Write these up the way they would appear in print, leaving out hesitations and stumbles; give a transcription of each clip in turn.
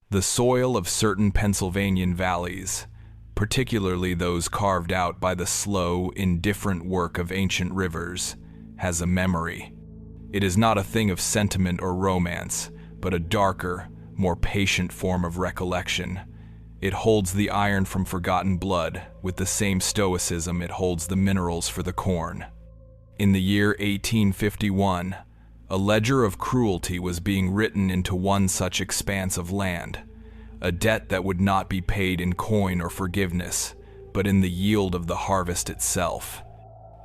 The soil of certain Pennsylvanian valleys, particularly those carved out by the slow, indifferent work of ancient rivers, has a memory. It is not a thing of sentiment or romance, but a darker, more patient form of recollection. It holds the iron from forgotten blood with the same stoicism it holds the minerals for the corn. In the year 1851, a ledger of cruelty was being written into one such expanse of land, a debt that would not be paid in coin or forgiveness, but in the yield of the harvest itself.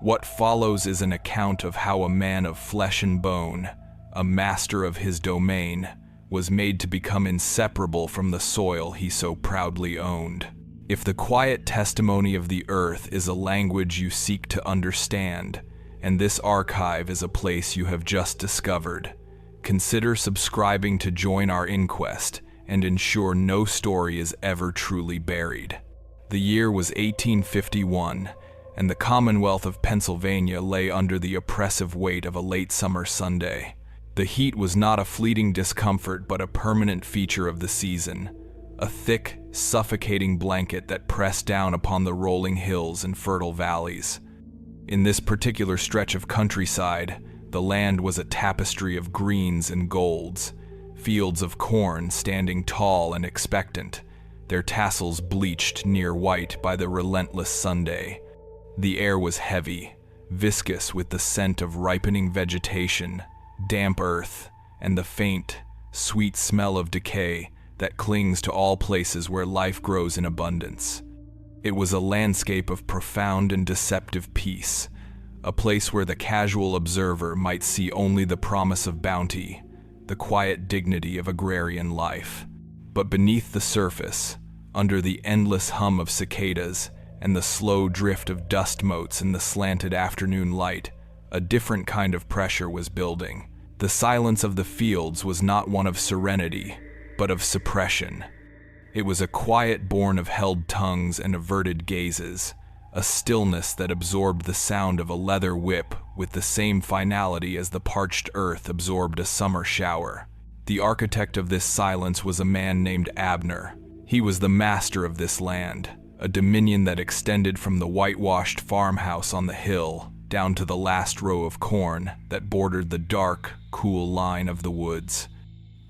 What follows is an account of how a man of flesh and bone, a master of his domain, was made to become inseparable from the soil he so proudly owned. If the quiet testimony of the earth is a language you seek to understand, and this archive is a place you have just discovered, consider subscribing to join our inquest and ensure no story is ever truly buried. The year was 1851, and the Commonwealth of Pennsylvania lay under the oppressive weight of a late summer Sunday. The heat was not a fleeting discomfort but a permanent feature of the season, a thick, suffocating blanket that pressed down upon the rolling hills and fertile valleys. In this particular stretch of countryside, the land was a tapestry of greens and golds, fields of corn standing tall and expectant, their tassels bleached near white by the relentless Sunday. The air was heavy, viscous with the scent of ripening vegetation, damp earth, and the faint, sweet smell of decay that clings to all places where life grows in abundance. It was a landscape of profound and deceptive peace, a place where the casual observer might see only the promise of bounty, the quiet dignity of agrarian life. But beneath the surface, under the endless hum of cicadas and the slow drift of dust motes in the slanted afternoon light, a different kind of pressure was building. The silence of the fields was not one of serenity, but of suppression. It was a quiet born of held tongues and averted gazes, a stillness that absorbed the sound of a leather whip with the same finality as the parched earth absorbed a summer shower. The architect of this silence was a man named Abner. He was the master of this land, a dominion that extended from the whitewashed farmhouse on the hill down to the last row of corn that bordered the dark, cool line of the woods.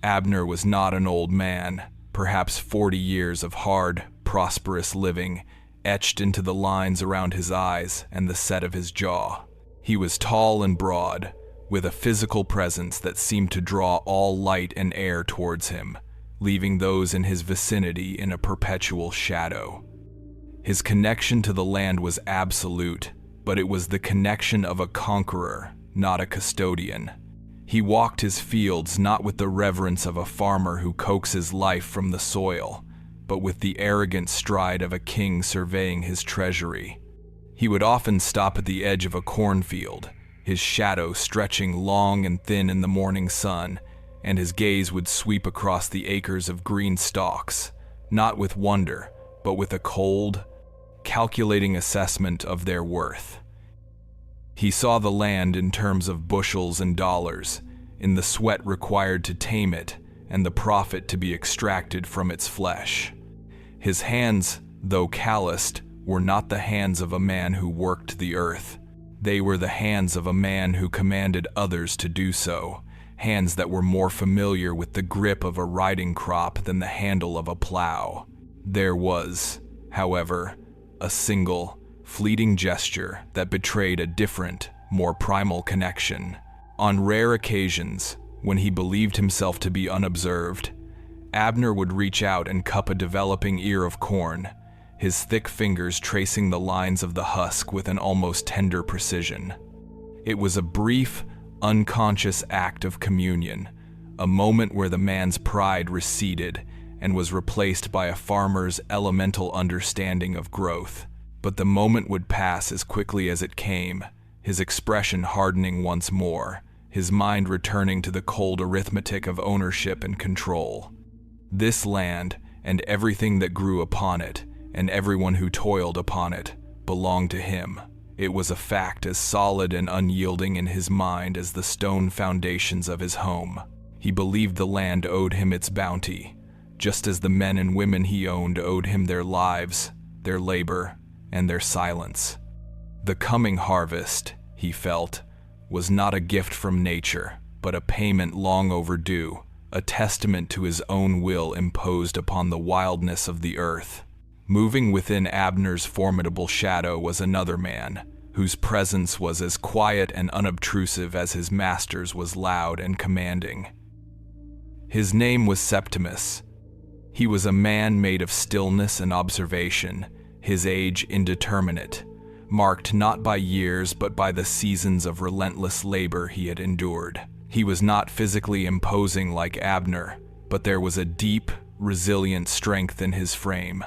Abner was not an old man, perhaps 40 years of hard, prosperous living, etched into the lines around his eyes and the set of his jaw. He was tall and broad, with a physical presence that seemed to draw all light and air towards him, leaving those in his vicinity in a perpetual shadow. His connection to the land was absolute, but it was the connection of a conqueror, not a custodian. He walked his fields not with the reverence of a farmer who coaxes life from the soil, but with the arrogant stride of a king surveying his treasury. He would often stop at the edge of a cornfield, his shadow stretching long and thin in the morning sun, and his gaze would sweep across the acres of green stalks, not with wonder, but with a cold, calculating assessment of their worth. He saw the land in terms of bushels and dollars, in the sweat required to tame it and the profit to be extracted from its flesh. His hands, though calloused, were not the hands of a man who worked the earth. They were the hands of a man who commanded others to do so, hands that were more familiar with the grip of a riding crop than the handle of a plow. There was, however, a single, fleeting gesture that betrayed a different, more primal connection. On rare occasions, when he believed himself to be unobserved, Abner would reach out and cup a developing ear of corn, his thick fingers tracing the lines of the husk with an almost tender precision. It was a brief, unconscious act of communion, a moment where the man's pride receded and was replaced by a farmer's elemental understanding of growth. But the moment would pass as quickly as it came, his expression hardening once more, his mind returning to the cold arithmetic of ownership and control. This land, and everything that grew upon it, and everyone who toiled upon it, belonged to him. It was a fact as solid and unyielding in his mind as the stone foundations of his home. He believed the land owed him its bounty, just as the men and women he owned owed him their lives, their labor, and their silence. The coming harvest, he felt, was not a gift from nature, but a payment long overdue, a testament to his own will imposed upon the wildness of the earth. Moving within Abner's formidable shadow was another man, whose presence was as quiet and unobtrusive as his master's was loud and commanding. His name was Septimus. He was a man made of stillness and observation, his age indeterminate, marked not by years but by the seasons of relentless labor he had endured. He was not physically imposing like Abner, but there was a deep, resilient strength in his frame,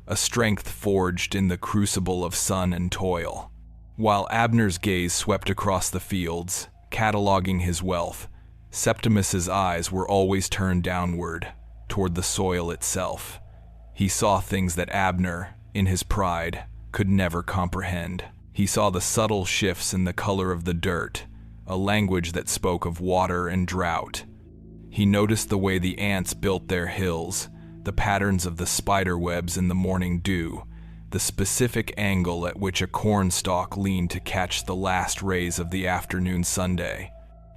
a strength forged in the crucible of sun and toil. While Abner's gaze swept across the fields, cataloging his wealth, Septimus's eyes were always turned downward, toward the soil itself. He saw things that Abner, in his pride, could never comprehend. He saw the subtle shifts in the color of the dirt, a language that spoke of water and drought. He noticed the way the ants built their hills, the patterns of the spider webs in the morning dew, the specific angle at which a cornstalk leaned to catch the last rays of the afternoon sunday.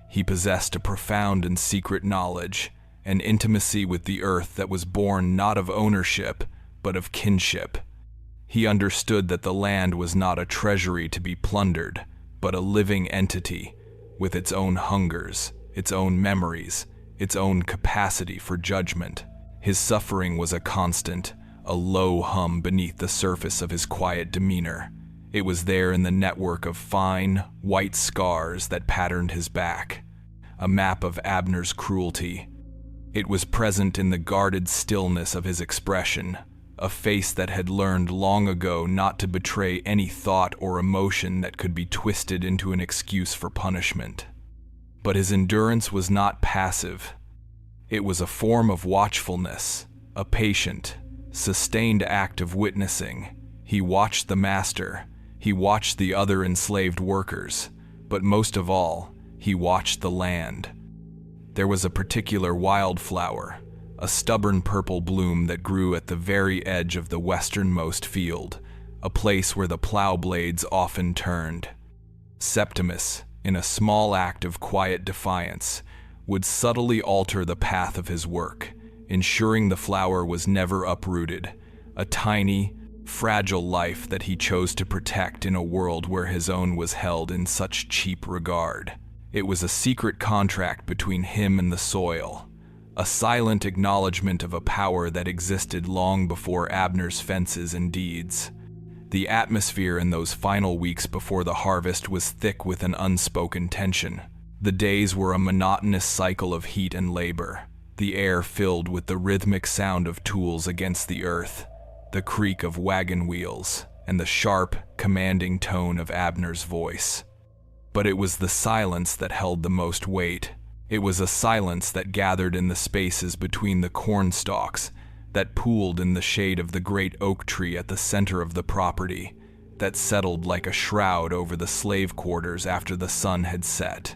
He possessed a profound and secret knowledge, an intimacy with the earth that was born not of ownership, but of kinship. He understood that the land was not a treasury to be plundered, but a living entity, with its own hungers, its own memories, its own capacity for judgment. His suffering was a constant, a low hum beneath the surface of his quiet demeanor. It was there in the network of fine, white scars that patterned his back, a map of Abner's cruelty. It was present in the guarded stillness of his expression, a face that had learned long ago not to betray any thought or emotion that could be twisted into an excuse for punishment. But his endurance was not passive. It was a form of watchfulness, a patient, sustained act of witnessing. He watched the master, he watched the other enslaved workers, but most of all, he watched the land. There was a particular wildflower, a stubborn purple bloom that grew at the very edge of the westernmost field, a place where the plow blades often turned. Septimus, in a small act of quiet defiance, would subtly alter the path of his work, ensuring the flower was never uprooted, a tiny, fragile life that he chose to protect in a world where his own was held in such cheap regard. It was a secret contract between him and the soil, a silent acknowledgement of a power that existed long before Abner's fences and deeds. The atmosphere in those final weeks before the harvest was thick with an unspoken tension. The days were a monotonous cycle of heat and labor, the air filled with the rhythmic sound of tools against the earth, the creak of wagon wheels, and the sharp, commanding tone of Abner's voice. But it was the silence that held the most weight. It was a silence that gathered in the spaces between the corn stalks, that pooled in the shade of the great oak tree at the center of the property, that settled like a shroud over the slave quarters after the sun had set.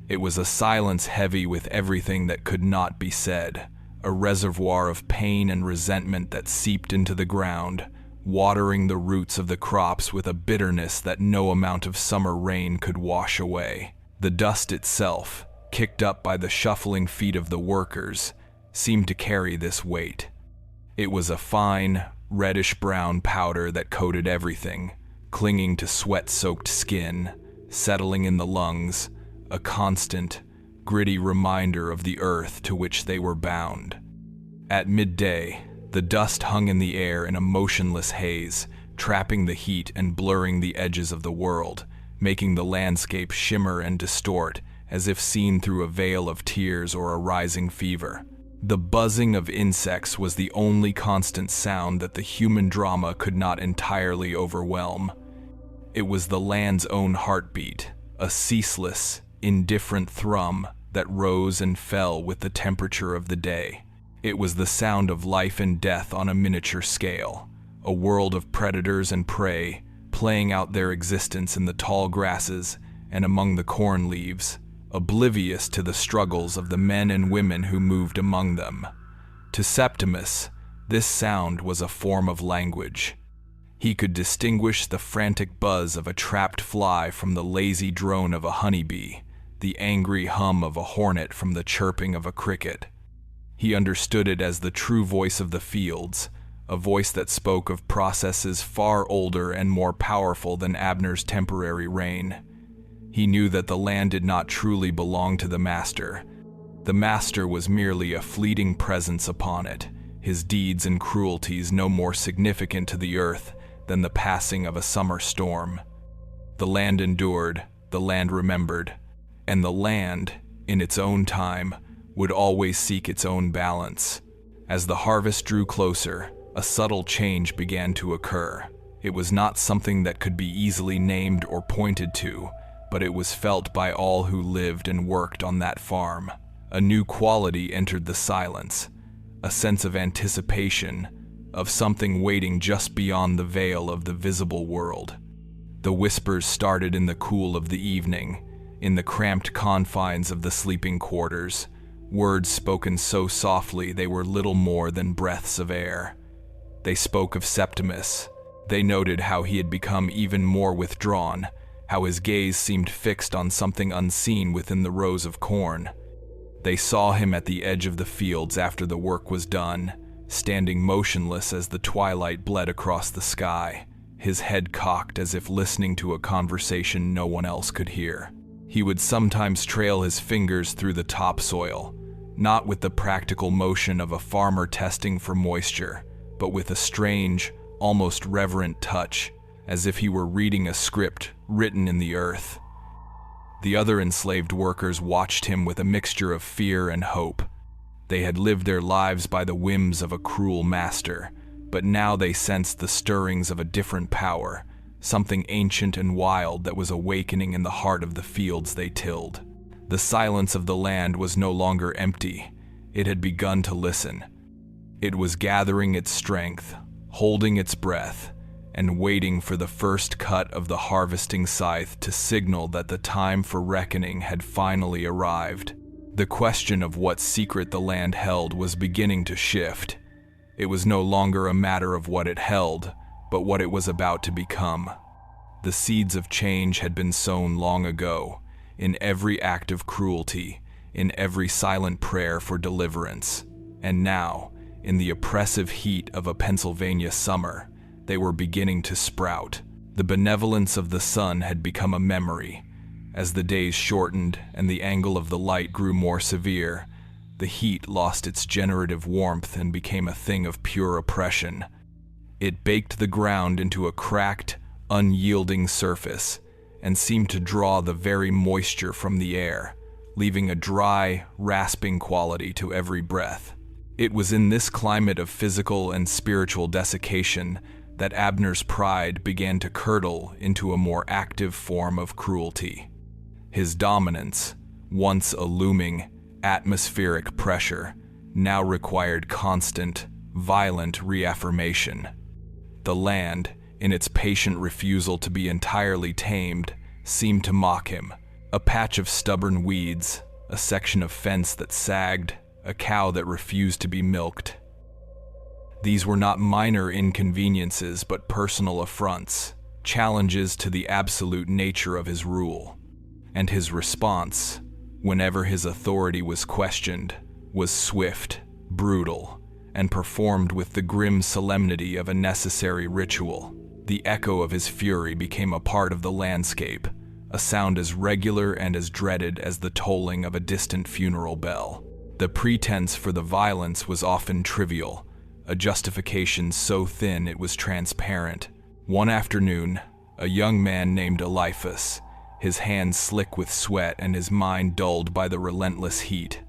It was a silence heavy with everything that could not be said, a reservoir of pain and resentment that seeped into the ground, watering the roots of the crops with a bitterness that no amount of summer rain could wash away. The dust itself, kicked up by the shuffling feet of the workers, seemed to carry this weight. It was a fine, reddish-brown powder that coated everything, clinging to sweat-soaked skin, settling in the lungs, a constant, gritty reminder of the earth to which they were bound. At midday, the dust hung in the air in a motionless haze, trapping the heat and blurring the edges of the world, making the landscape shimmer and distort as if seen through a veil of tears or a rising fever. The buzzing of insects was the only constant sound that the human drama could not entirely overwhelm. It was the land's own heartbeat, a ceaseless, indifferent thrum that rose and fell with the temperature of the day. It was the sound of life and death on a miniature scale, a world of predators and prey playing out their existence in the tall grasses and among the corn leaves, oblivious to the struggles of the men and women who moved among them. To Septimus, this sound was a form of language. He could distinguish the frantic buzz of a trapped fly from the lazy drone of a honeybee, the angry hum of a hornet from the chirping of a cricket. He understood it as the true voice of the fields, a voice that spoke of processes far older and more powerful than Abner's temporary reign. He knew that the land did not truly belong to the master. The master was merely a fleeting presence upon it, his deeds and cruelties no more significant to the earth than the passing of a summer storm. The land endured, the land remembered, and the land, in its own time, would always seek its own balance. As the harvest drew closer, a subtle change began to occur. It was not something that could be easily named or pointed to, but it was felt by all who lived and worked on that farm. A new quality entered the silence, a sense of anticipation, of something waiting just beyond the veil of the visible world. The whispers started in the cool of the evening, in the cramped confines of the sleeping quarters, words spoken so softly they were little more than breaths of air. They spoke of Septimus. They noted how he had become even more withdrawn, how his gaze seemed fixed on something unseen within the rows of corn. They saw him at the edge of the fields after the work was done, standing motionless as the twilight bled across the sky, his head cocked as if listening to a conversation no one else could hear. He would sometimes trail his fingers through the topsoil, not with the practical motion of a farmer testing for moisture, but with a strange, almost reverent touch, as if he were reading a script written in the earth. The other enslaved workers watched him with a mixture of fear and hope. They had lived their lives by the whims of a cruel master, but now they sensed the stirrings of a different power, something ancient and wild that was awakening in the heart of the fields they tilled. The silence of the land was no longer empty. It had begun to listen. It was gathering its strength, holding its breath, and waiting for the first cut of the harvesting scythe to signal that the time for reckoning had finally arrived. The question of what secret the land held was beginning to shift. It was no longer a matter of what it held, but what it was about to become. The seeds of change had been sown long ago, in every act of cruelty, in every silent prayer for deliverance, and now, in the oppressive heat of a Pennsylvania summer, they were beginning to sprout. The benevolence of the sun had become a memory. As the days shortened and the angle of the light grew more severe, the heat lost its generative warmth and became a thing of pure oppression. It baked the ground into a cracked, unyielding surface, and seemed to draw the very moisture from the air, leaving a dry, rasping quality to every breath. It was in this climate of physical and spiritual desiccation that Abner's pride began to curdle into a more active form of cruelty. His dominance, once a looming, atmospheric pressure, now required constant, violent reaffirmation. The land, in its patient refusal to be entirely tamed, seemed to mock him. A patch of stubborn weeds, a section of fence that sagged, a cow that refused to be milked. These were not minor inconveniences but personal affronts, challenges to the absolute nature of his rule. And his response, whenever his authority was questioned, was swift, brutal, and performed with the grim solemnity of a necessary ritual. The echo of his fury became a part of the landscape, a sound as regular and as dreaded as the tolling of a distant funeral bell. The pretense for the violence was often trivial, a justification so thin it was transparent. One afternoon, a young man named Eliphas, his hands slick with sweat and his mind dulled by the relentless heat,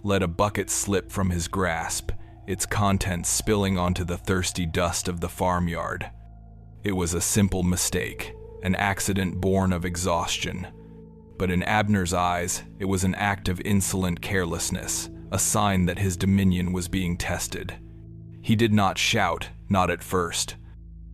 let a bucket slip from his grasp, its contents spilling onto the thirsty dust of the farmyard. It was a simple mistake, an accident born of exhaustion. But in Abner's eyes, it was an act of insolent carelessness, a sign that his dominion was being tested. He did not shout, not at first.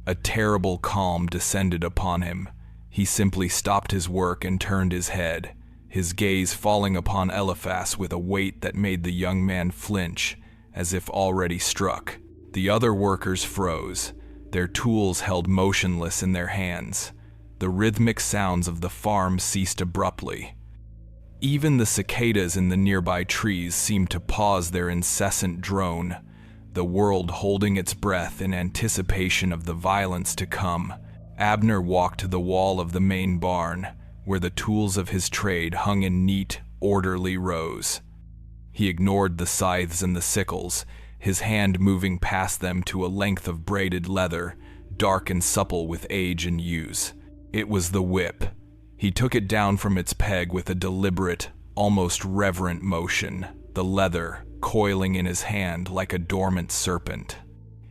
A terrible calm descended upon him. He simply stopped his work and turned his head, his gaze falling upon Eliphas with a weight that made the young man flinch, as if already struck. The other workers froze, their tools held motionless in their hands. The rhythmic sounds of the farm ceased abruptly. Even the cicadas in the nearby trees seemed to pause their incessant drone, the world holding its breath in anticipation of the violence to come. Abner walked to the wall of the main barn, where the tools of his trade hung in neat, orderly rows. He ignored the scythes and the sickles, his hand moving past them to a length of braided leather, dark and supple with age and use. It was the whip. He took it down from its peg with a deliberate, almost reverent motion, the leather coiling in his hand like a dormant serpent.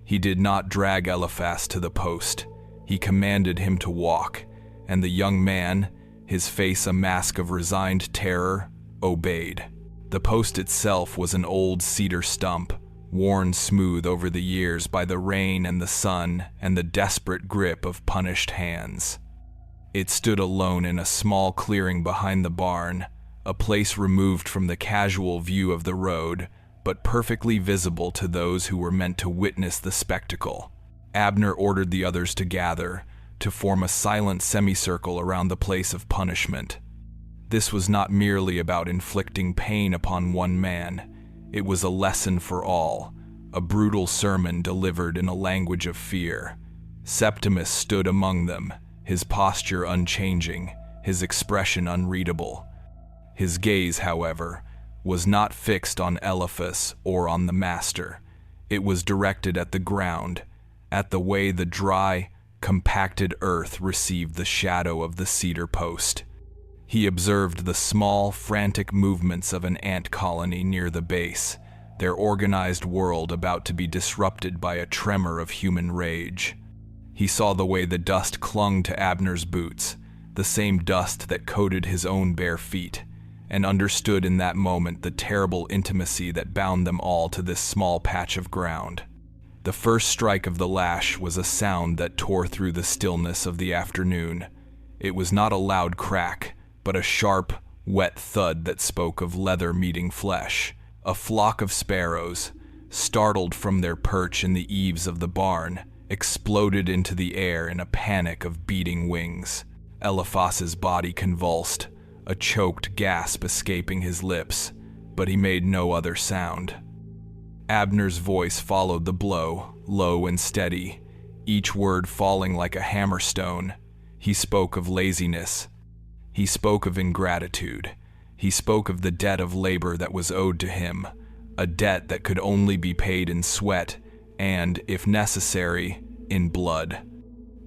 He did not drag Eliphaz to the post. He commanded him to walk, and the young man, his face a mask of resigned terror, obeyed. The post itself was an old cedar stump, worn smooth over the years by the rain and the sun and the desperate grip of punished hands. It stood alone in a small clearing behind the barn, a place removed from the casual view of the road, but perfectly visible to those who were meant to witness the spectacle. Abner ordered the others to gather, to form a silent semicircle around the place of punishment. This was not merely about inflicting pain upon one man. It was a lesson for all, a brutal sermon delivered in a language of fear. Septimus stood among them, his posture unchanging, his expression unreadable. His gaze, however, was not fixed on Eliphaz or on the master. It was directed at the ground, at the way the dry, compacted earth received the shadow of the cedar post. He observed the small, frantic movements of an ant colony near the base, their organized world about to be disrupted by a tremor of human rage. He saw the way the dust clung to Abner's boots, the same dust that coated his own bare feet, and understood in that moment the terrible intimacy that bound them all to this small patch of ground. The first strike of the lash was a sound that tore through the stillness of the afternoon. It was not a loud crack, but a sharp, wet thud that spoke of leather meeting flesh. A flock of sparrows, startled from their perch in the eaves of the barn, exploded into the air in a panic of beating wings. Eliphaz's body convulsed, a choked gasp escaping his lips, but he made no other sound. Abner's voice followed the blow, low and steady, each word falling like a hammerstone. He spoke of laziness. He spoke of ingratitude. He spoke of the debt of labor that was owed to him, a debt that could only be paid in sweat and, if necessary, in blood.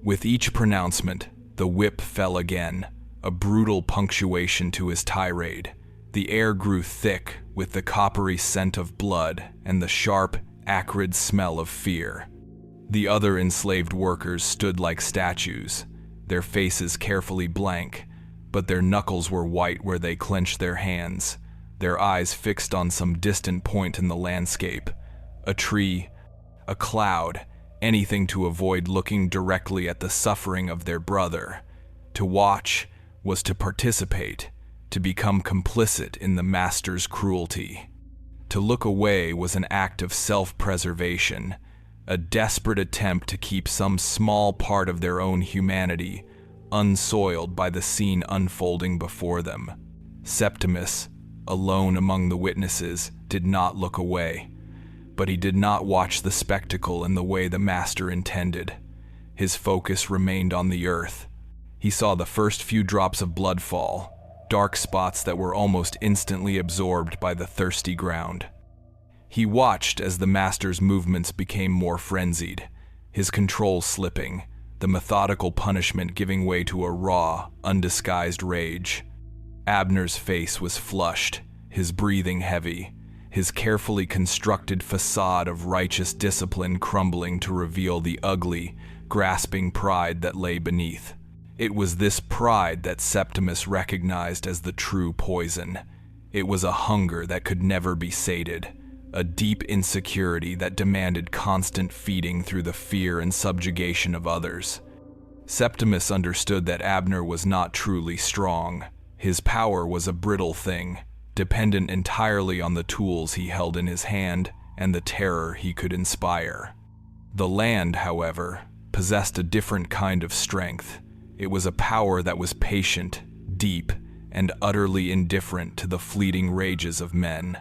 With each pronouncement, the whip fell again, a brutal punctuation to his tirade. The air grew thick with the coppery scent of blood and the sharp, acrid smell of fear. The other enslaved workers stood like statues, their faces carefully blank, but their knuckles were white where they clenched their hands, their eyes fixed on some distant point in the landscape, a tree, a cloud, anything to avoid looking directly at the suffering of their brother. To watch was to participate, to become complicit in the master's cruelty. To look away was an act of self-preservation, a desperate attempt to keep some small part of their own humanity unsoiled by the scene unfolding before them. Septimus, alone among the witnesses, did not look away, but he did not watch the spectacle in the way the master intended. His focus remained on the earth. He saw the first few drops of blood fall, dark spots that were almost instantly absorbed by the thirsty ground. He watched as the master's movements became more frenzied, his control slipping, the methodical punishment giving way to a raw, undisguised rage. Abner's face was flushed, his breathing heavy, his carefully constructed facade of righteous discipline crumbling to reveal the ugly, grasping pride that lay beneath. It was this pride that Septimus recognized as the true poison. It was a hunger that could never be sated, a deep insecurity that demanded constant feeding through the fear and subjugation of others. Septimus understood that Abner was not truly strong. His power was a brittle thing, dependent entirely on the tools he held in his hand and the terror he could inspire. The land, however, possessed a different kind of strength. It was a power that was patient, deep, and utterly indifferent to the fleeting rages of men.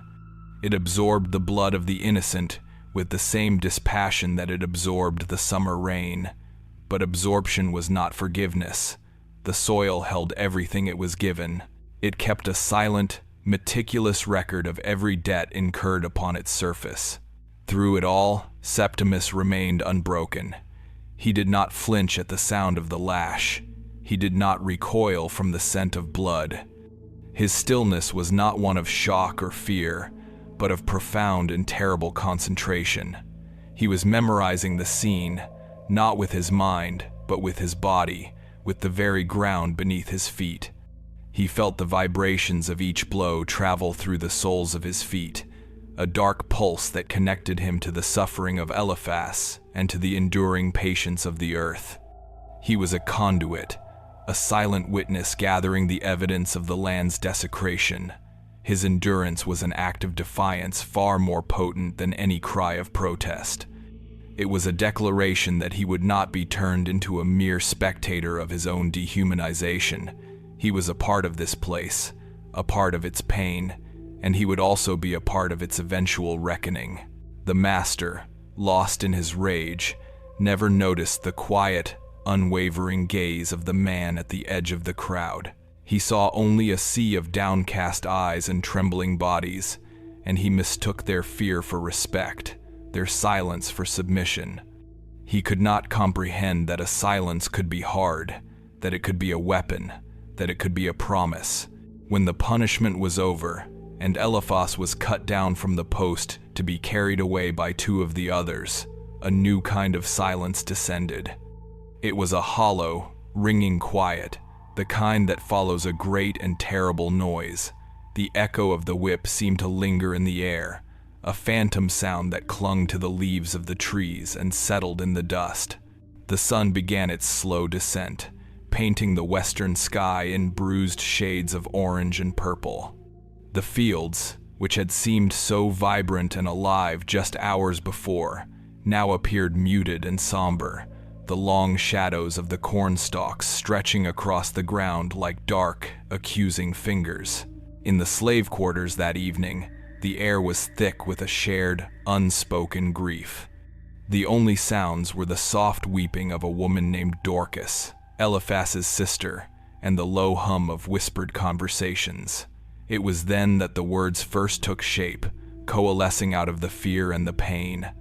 It absorbed the blood of the innocent with the same dispassion that it absorbed the summer rain. But absorption was not forgiveness. The soil held everything it was given. It kept a silent, meticulous record of every debt incurred upon its surface. Through it all, Septimus remained unbroken. He did not flinch at the sound of the lash. He did not recoil from the scent of blood. His stillness was not one of shock or fear, but of profound and terrible concentration. He was memorizing the scene, not with his mind, but with his body, with the very ground beneath his feet. He felt the vibrations of each blow travel through the soles of his feet, a dark pulse that connected him to the suffering of Eliphas and to the enduring patience of the earth. He was a conduit, a silent witness gathering the evidence of the land's desecration. His endurance was an act of defiance far more potent than any cry of protest. It was a declaration that he would not be turned into a mere spectator of his own dehumanization. He was a part of this place, a part of its pain, and he would also be a part of its eventual reckoning. The master, lost in his rage, never noticed the quiet, unwavering gaze of the man at the edge of the crowd. He saw only a sea of downcast eyes and trembling bodies, and he mistook their fear for respect, their silence for submission. He could not comprehend that a silence could be hard, that it could be a weapon, that it could be a promise. When the punishment was over, and Eliphas was cut down from the post to be carried away by two of the others, a new kind of silence descended. It was a hollow, ringing quiet, the kind that follows a great and terrible noise. The echo of the whip seemed to linger in the air, a phantom sound that clung to the leaves of the trees and settled in the dust. The sun began its slow descent, painting the western sky in bruised shades of orange and purple. The fields, which had seemed so vibrant and alive just hours before, now appeared muted and somber, the long shadows of the cornstalks stretching across the ground like dark, accusing fingers. In the slave quarters that evening, the air was thick with a shared, unspoken grief. The only sounds were the soft weeping of a woman named Dorcas, Eliphas's sister, and the low hum of whispered conversations. It was then that the words first took shape, coalescing out of the fear and the pain.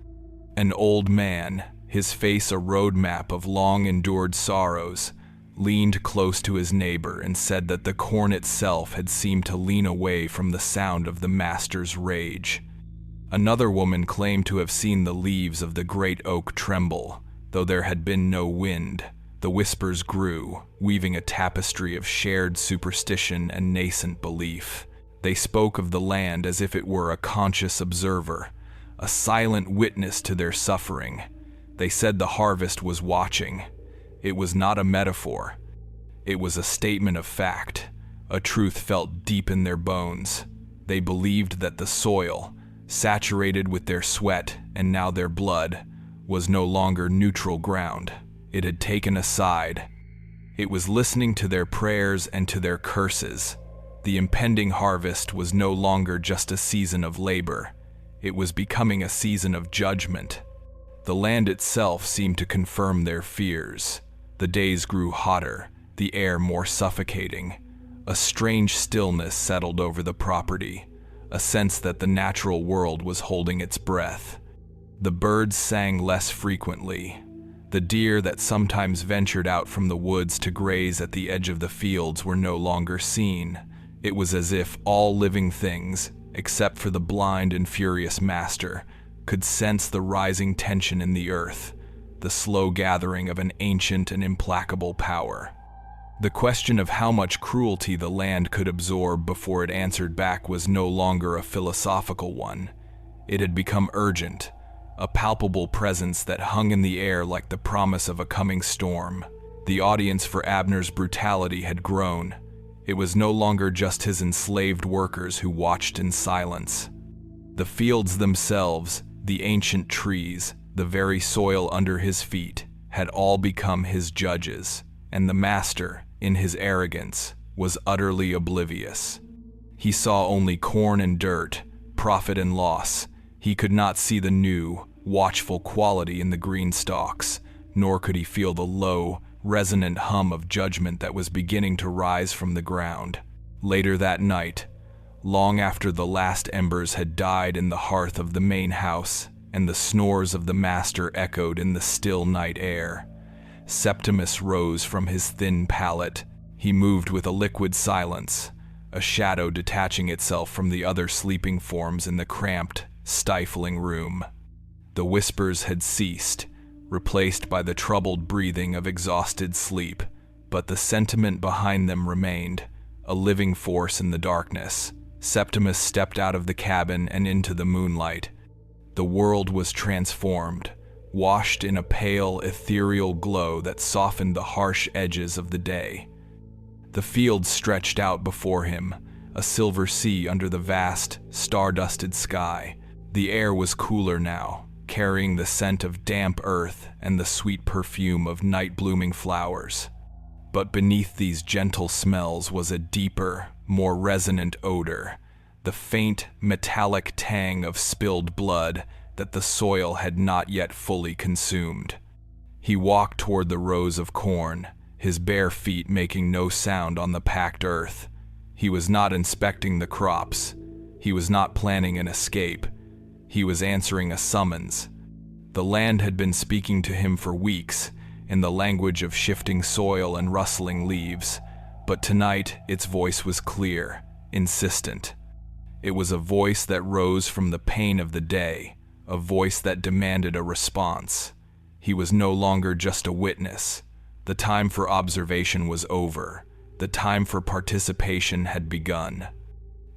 An old man, his face a roadmap of long-endured sorrows, leaned close to his neighbor and said that the corn itself had seemed to lean away from the sound of the master's rage. Another woman claimed to have seen the leaves of the great oak tremble, though there had been no wind. The whispers grew, weaving a tapestry of shared superstition and nascent belief. They spoke of the land as if it were a conscious observer, a silent witness to their suffering. They said the harvest was watching. It was not a metaphor. It was a statement of fact, a truth felt deep in their bones. They believed that the soil, saturated with their sweat and now their blood, was no longer neutral ground. It had taken a side. It was listening to their prayers and to their curses. The impending harvest was no longer just a season of labor. It was becoming a season of judgment. The land itself seemed to confirm their fears. The days grew hotter, the air more suffocating. A strange stillness settled over the property, a sense that the natural world was holding its breath. The birds sang less frequently. The deer that sometimes ventured out from the woods to graze at the edge of the fields were no longer seen. It was as if all living things, except for the blind and furious master, could sense the rising tension in the earth, the slow gathering of an ancient and implacable power. The question of how much cruelty the land could absorb before it answered back was no longer a philosophical one. It had become urgent, a palpable presence that hung in the air like the promise of a coming storm. The audience for Abner's brutality had grown. It was no longer just his enslaved workers who watched in silence. The fields themselves, The ancient trees, the very soil under his feet, had all become his judges, and the master, in his arrogance, was utterly oblivious. He saw only corn and dirt, profit and loss. He could not see the new, watchful quality in the green stalks, nor could he feel the low, resonant hum of judgment that was beginning to rise from the ground. Later that night, long after the last embers had died in the hearth of the main house, and the snores of the master echoed in the still night air, Septimus rose from his thin pallet. He moved with a liquid silence, a shadow detaching itself from the other sleeping forms in the cramped, stifling room. The whispers had ceased, replaced by the troubled breathing of exhausted sleep, but the sentiment behind them remained, a living force in the darkness. Septimus stepped out of the cabin and into the moonlight. The world was transformed, washed in a pale, ethereal glow that softened the harsh edges of the day. The field stretched out before him, a silver sea under the vast, star-dusted sky. The air was cooler now, carrying the scent of damp earth and the sweet perfume of night-blooming flowers. But beneath these gentle smells was a deeper, more resonant odor, the faint, metallic tang of spilled blood that the soil had not yet fully consumed. He walked toward the rows of corn, his bare feet making no sound on the packed earth. He was not inspecting the crops. He was not planning an escape. He was answering a summons. The land had been speaking to him for weeks, in the language of shifting soil and rustling leaves, but tonight its voice was clear, insistent. It was a voice that rose from the pain of the day, a voice that demanded a response. He was no longer just a witness. The time for observation was over. The time for participation had begun.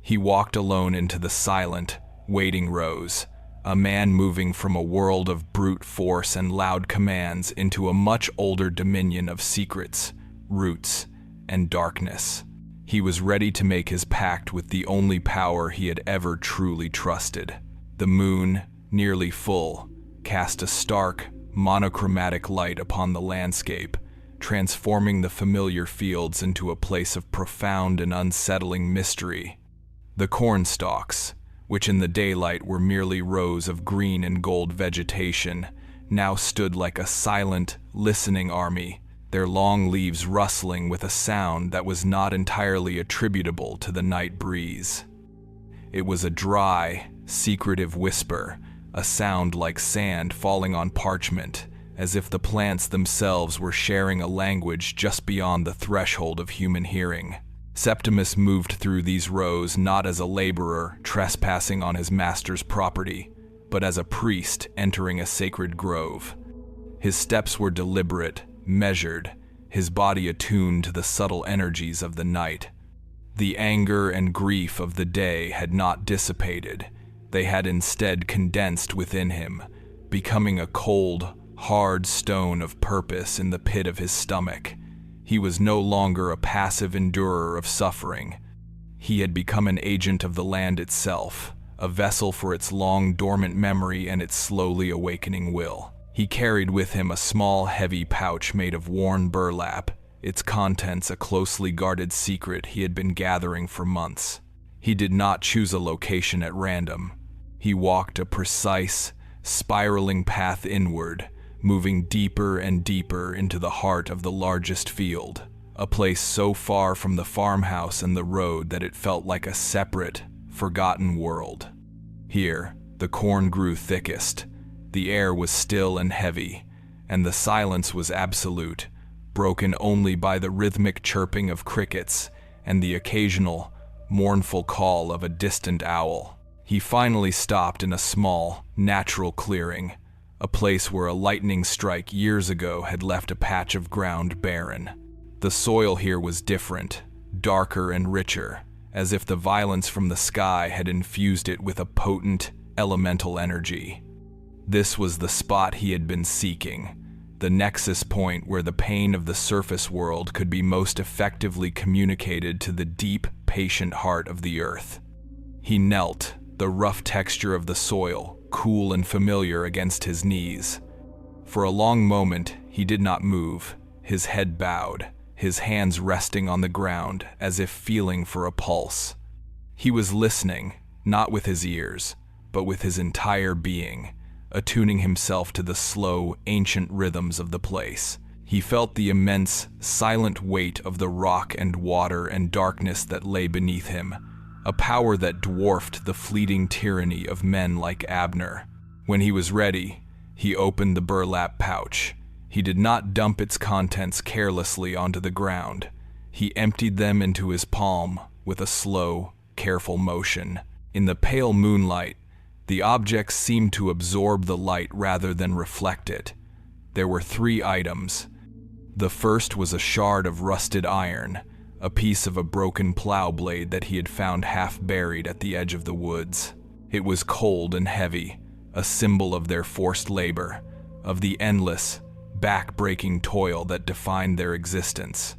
He walked alone into the silent, waiting rows, a man moving from a world of brute force and loud commands into a much older dominion of secrets, roots, and darkness. He was ready to make his pact with the only power he had ever truly trusted. The moon, nearly full, cast a stark, monochromatic light upon the landscape, transforming the familiar fields into a place of profound and unsettling mystery. The corn stalks, which in the daylight were merely rows of green and gold vegetation, now stood like a silent, listening army, their long leaves rustling with a sound that was not entirely attributable to the night breeze. It was a dry, secretive whisper, a sound like sand falling on parchment, as if the plants themselves were sharing a language just beyond the threshold of human hearing. Septimus moved through these rows not as a laborer trespassing on his master's property, but as a priest entering a sacred grove. His steps were deliberate, measured, his body attuned to the subtle energies of the night. The anger and grief of the day had not dissipated. They had instead condensed within him, becoming a cold, hard stone of purpose in the pit of his stomach. He was no longer a passive endurer of suffering. He had become an agent of the land itself, a vessel for its long dormant memory and its slowly awakening will. He carried with him a small, heavy pouch made of worn burlap, its contents a closely guarded secret he had been gathering for months. He did not choose a location at random. He walked a precise, spiraling path inward, moving deeper and deeper into the heart of the largest field, a place so far from the farmhouse and the road that it felt like a separate, forgotten world. Here, the corn grew thickest, the air was still and heavy, and the silence was absolute, broken only by the rhythmic chirping of crickets and the occasional, mournful call of a distant owl. He finally stopped in a small, natural clearing, a place where a lightning strike years ago had left a patch of ground barren. The soil here was different, darker and richer, as if the violence from the sky had infused it with a potent, elemental energy. This was the spot he had been seeking, the nexus point where the pain of the surface world could be most effectively communicated to the deep, patient heart of the earth. He knelt, the rough texture of the soil, cool and familiar against his knees. For a long moment, he did not move, his head bowed, his hands resting on the ground as if feeling for a pulse. He was listening, not with his ears, but with his entire being, attuning himself to the slow, ancient rhythms of the place. He felt the immense, silent weight of the rock and water and darkness that lay beneath him, a power that dwarfed the fleeting tyranny of men like Abner. When he was ready, he opened the burlap pouch. He did not dump its contents carelessly onto the ground. He emptied them into his palm with a slow, careful motion. In the pale moonlight, the objects seemed to absorb the light rather than reflect it. There were 3 items. The first was a shard of rusted iron, a piece of a broken plow blade that he had found half buried at the edge of the woods. It was cold and heavy, a symbol of their forced labor, of the endless, back-breaking toil that defined their existence.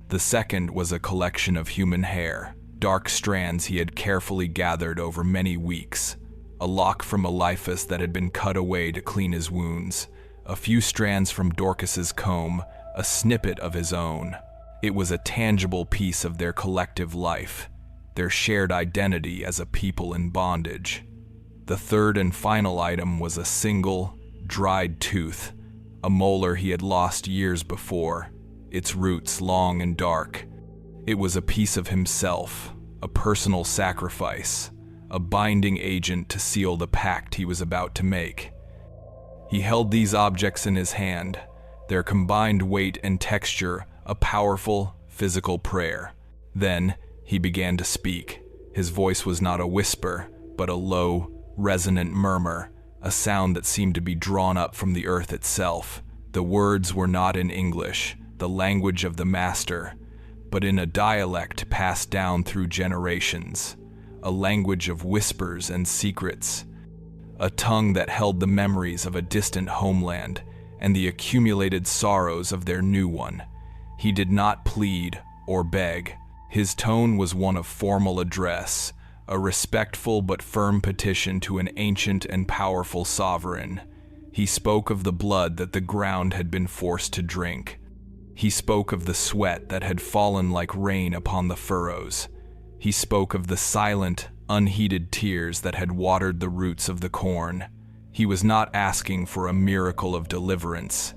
The second was a collection of human hair, dark strands he had carefully gathered over many weeks, a lock from Eliphas that had been cut away to clean his wounds, a few strands from Dorcas's comb, a snippet of his own. It was a tangible piece of their collective life, their shared identity as a people in bondage. The third and final item was a single, dried tooth, a molar he had lost years before, its roots long and dark. It was a piece of himself, a personal sacrifice, a binding agent to seal the pact he was about to make. He held these objects in his hand, their combined weight and texture a powerful, physical prayer. Then he began to speak. His voice was not a whisper, but a low, resonant murmur, a sound that seemed to be drawn up from the earth itself. The words were not in English, the language of the master, but in a dialect passed down through generations, a language of whispers and secrets, a tongue that held the memories of a distant homeland and the accumulated sorrows of their new one. He did not plead or beg. His tone was one of formal address, a respectful but firm petition to an ancient and powerful sovereign. He spoke of the blood that the ground had been forced to drink. He spoke of the sweat that had fallen like rain upon the furrows. He spoke of the silent, unheeded tears that had watered the roots of the corn. He was not asking for a miracle of deliverance.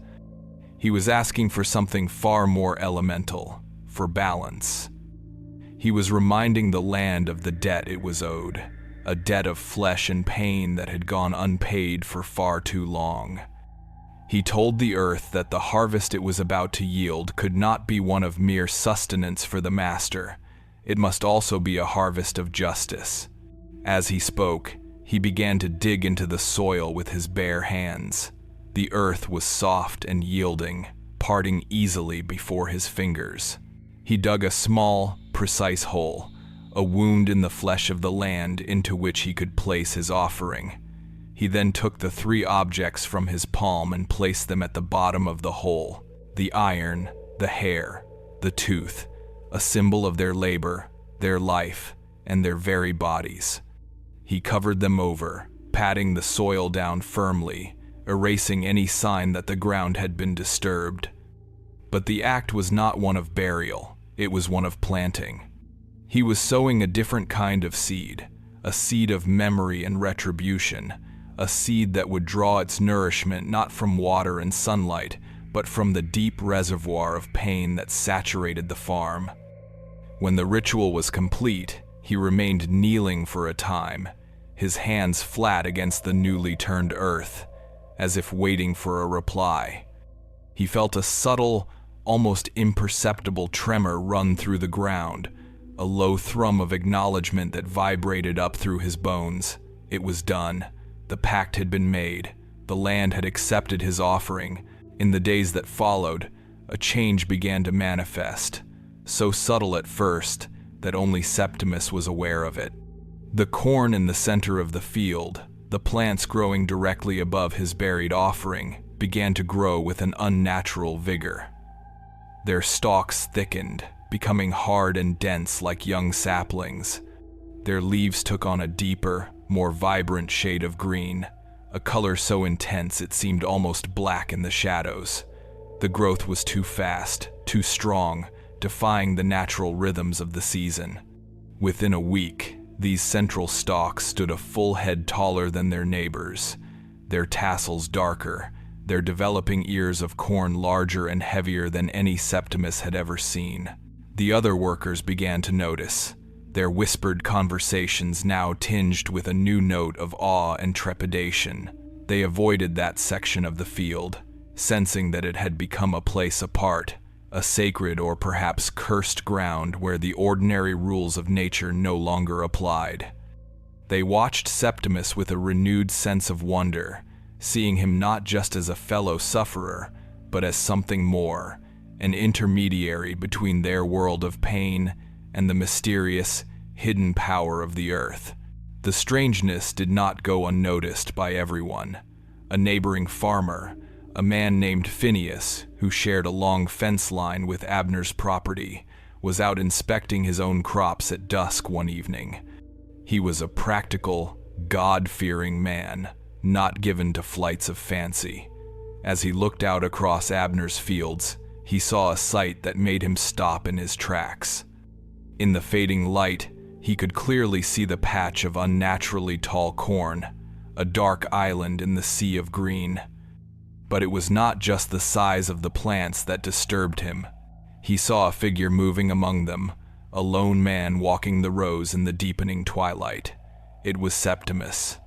He was asking for something far more elemental, for balance. He was reminding the land of the debt it was owed, a debt of flesh and pain that had gone unpaid for far too long. He told the earth that the harvest it was about to yield could not be one of mere sustenance for the master. It must also be a harvest of justice. As he spoke, he began to dig into the soil with his bare hands. The earth was soft and yielding, parting easily before his fingers. He dug a small, precise hole, a wound in the flesh of the land into which he could place his offering. He then took the 3 objects from his palm and placed them at the bottom of the hole: the iron, the hair, the tooth, a symbol of their labor, their life, and their very bodies. He covered them over, patting the soil down firmly, erasing any sign that the ground had been disturbed. But the act was not one of burial, it was one of planting. He was sowing a different kind of seed, a seed of memory and retribution, a seed that would draw its nourishment not from water and sunlight, but from the deep reservoir of pain that saturated the farm. When the ritual was complete, he remained kneeling for a time, his hands flat against the newly turned earth, as if waiting for a reply. He felt a subtle, almost imperceptible tremor run through the ground, a low thrum of acknowledgement that vibrated up through his bones. It was done. The pact had been made. The land had accepted his offering. In the days that followed, a change began to manifest, so subtle at first that only Septimus was aware of it. The corn in the center of the field, the plants growing directly above his buried offering, began to grow with an unnatural vigor. Their stalks thickened, becoming hard and dense like young saplings. Their leaves took on a deeper, more vibrant shade of green, a color so intense it seemed almost black in the shadows. The growth was too fast, too strong, defying the natural rhythms of the season. Within a week, these central stalks stood a full head taller than their neighbors, their tassels darker, their developing ears of corn larger and heavier than any Septimus had ever seen. The other workers began to notice, their whispered conversations now tinged with a new note of awe and trepidation. They avoided that section of the field, sensing that it had become a place apart, a sacred or perhaps cursed ground where the ordinary rules of nature no longer applied. They watched Septimus with a renewed sense of wonder, seeing him not just as a fellow sufferer, but as something more, an intermediary between their world of pain and the mysterious, hidden power of the earth. The strangeness did not go unnoticed by everyone. A neighboring farmer, a man named Phineas, who shared a long fence line with Abner's property, was out inspecting his own crops at dusk one evening. He was a practical, God-fearing man, not given to flights of fancy. As he looked out across Abner's fields, he saw a sight that made him stop in his tracks. In the fading light, he could clearly see the patch of unnaturally tall corn, a dark island in the sea of green. But it was not just the size of the plants that disturbed him. He saw a figure moving among them, a lone man walking the rows in the deepening twilight. It was Septimus.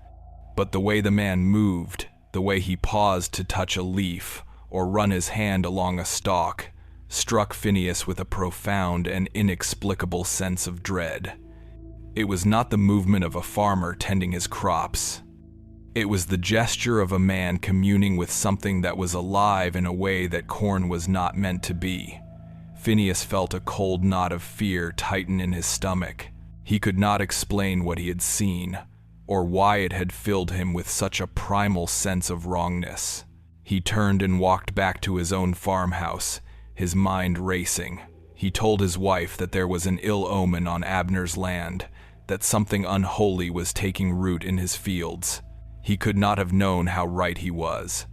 But the way the man moved, the way he paused to touch a leaf or run his hand along a stalk, struck Phineas with a profound and inexplicable sense of dread. It was not the movement of a farmer tending his crops. It was the gesture of a man communing with something that was alive in a way that corn was not meant to be. Phineas felt a cold knot of fear tighten in his stomach. He could not explain what he had seen, or why it had filled him with such a primal sense of wrongness. He turned and walked back to his own farmhouse, his mind racing. He told his wife that there was an ill omen on Abner's land, that something unholy was taking root in his fields. He could not have known how right he was.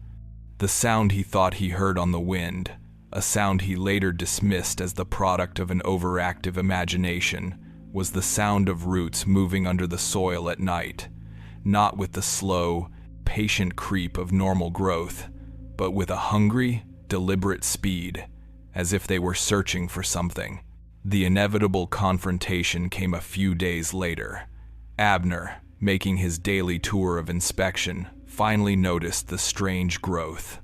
The sound he thought he heard on the wind, a sound he later dismissed as the product of an overactive imagination, was the sound of roots moving under the soil at night, not with the slow, patient creep of normal growth, but with a hungry, deliberate speed, as if they were searching for something. The inevitable confrontation came a few days later. Abner, making his daily tour of inspection, finally noticed the strange growth.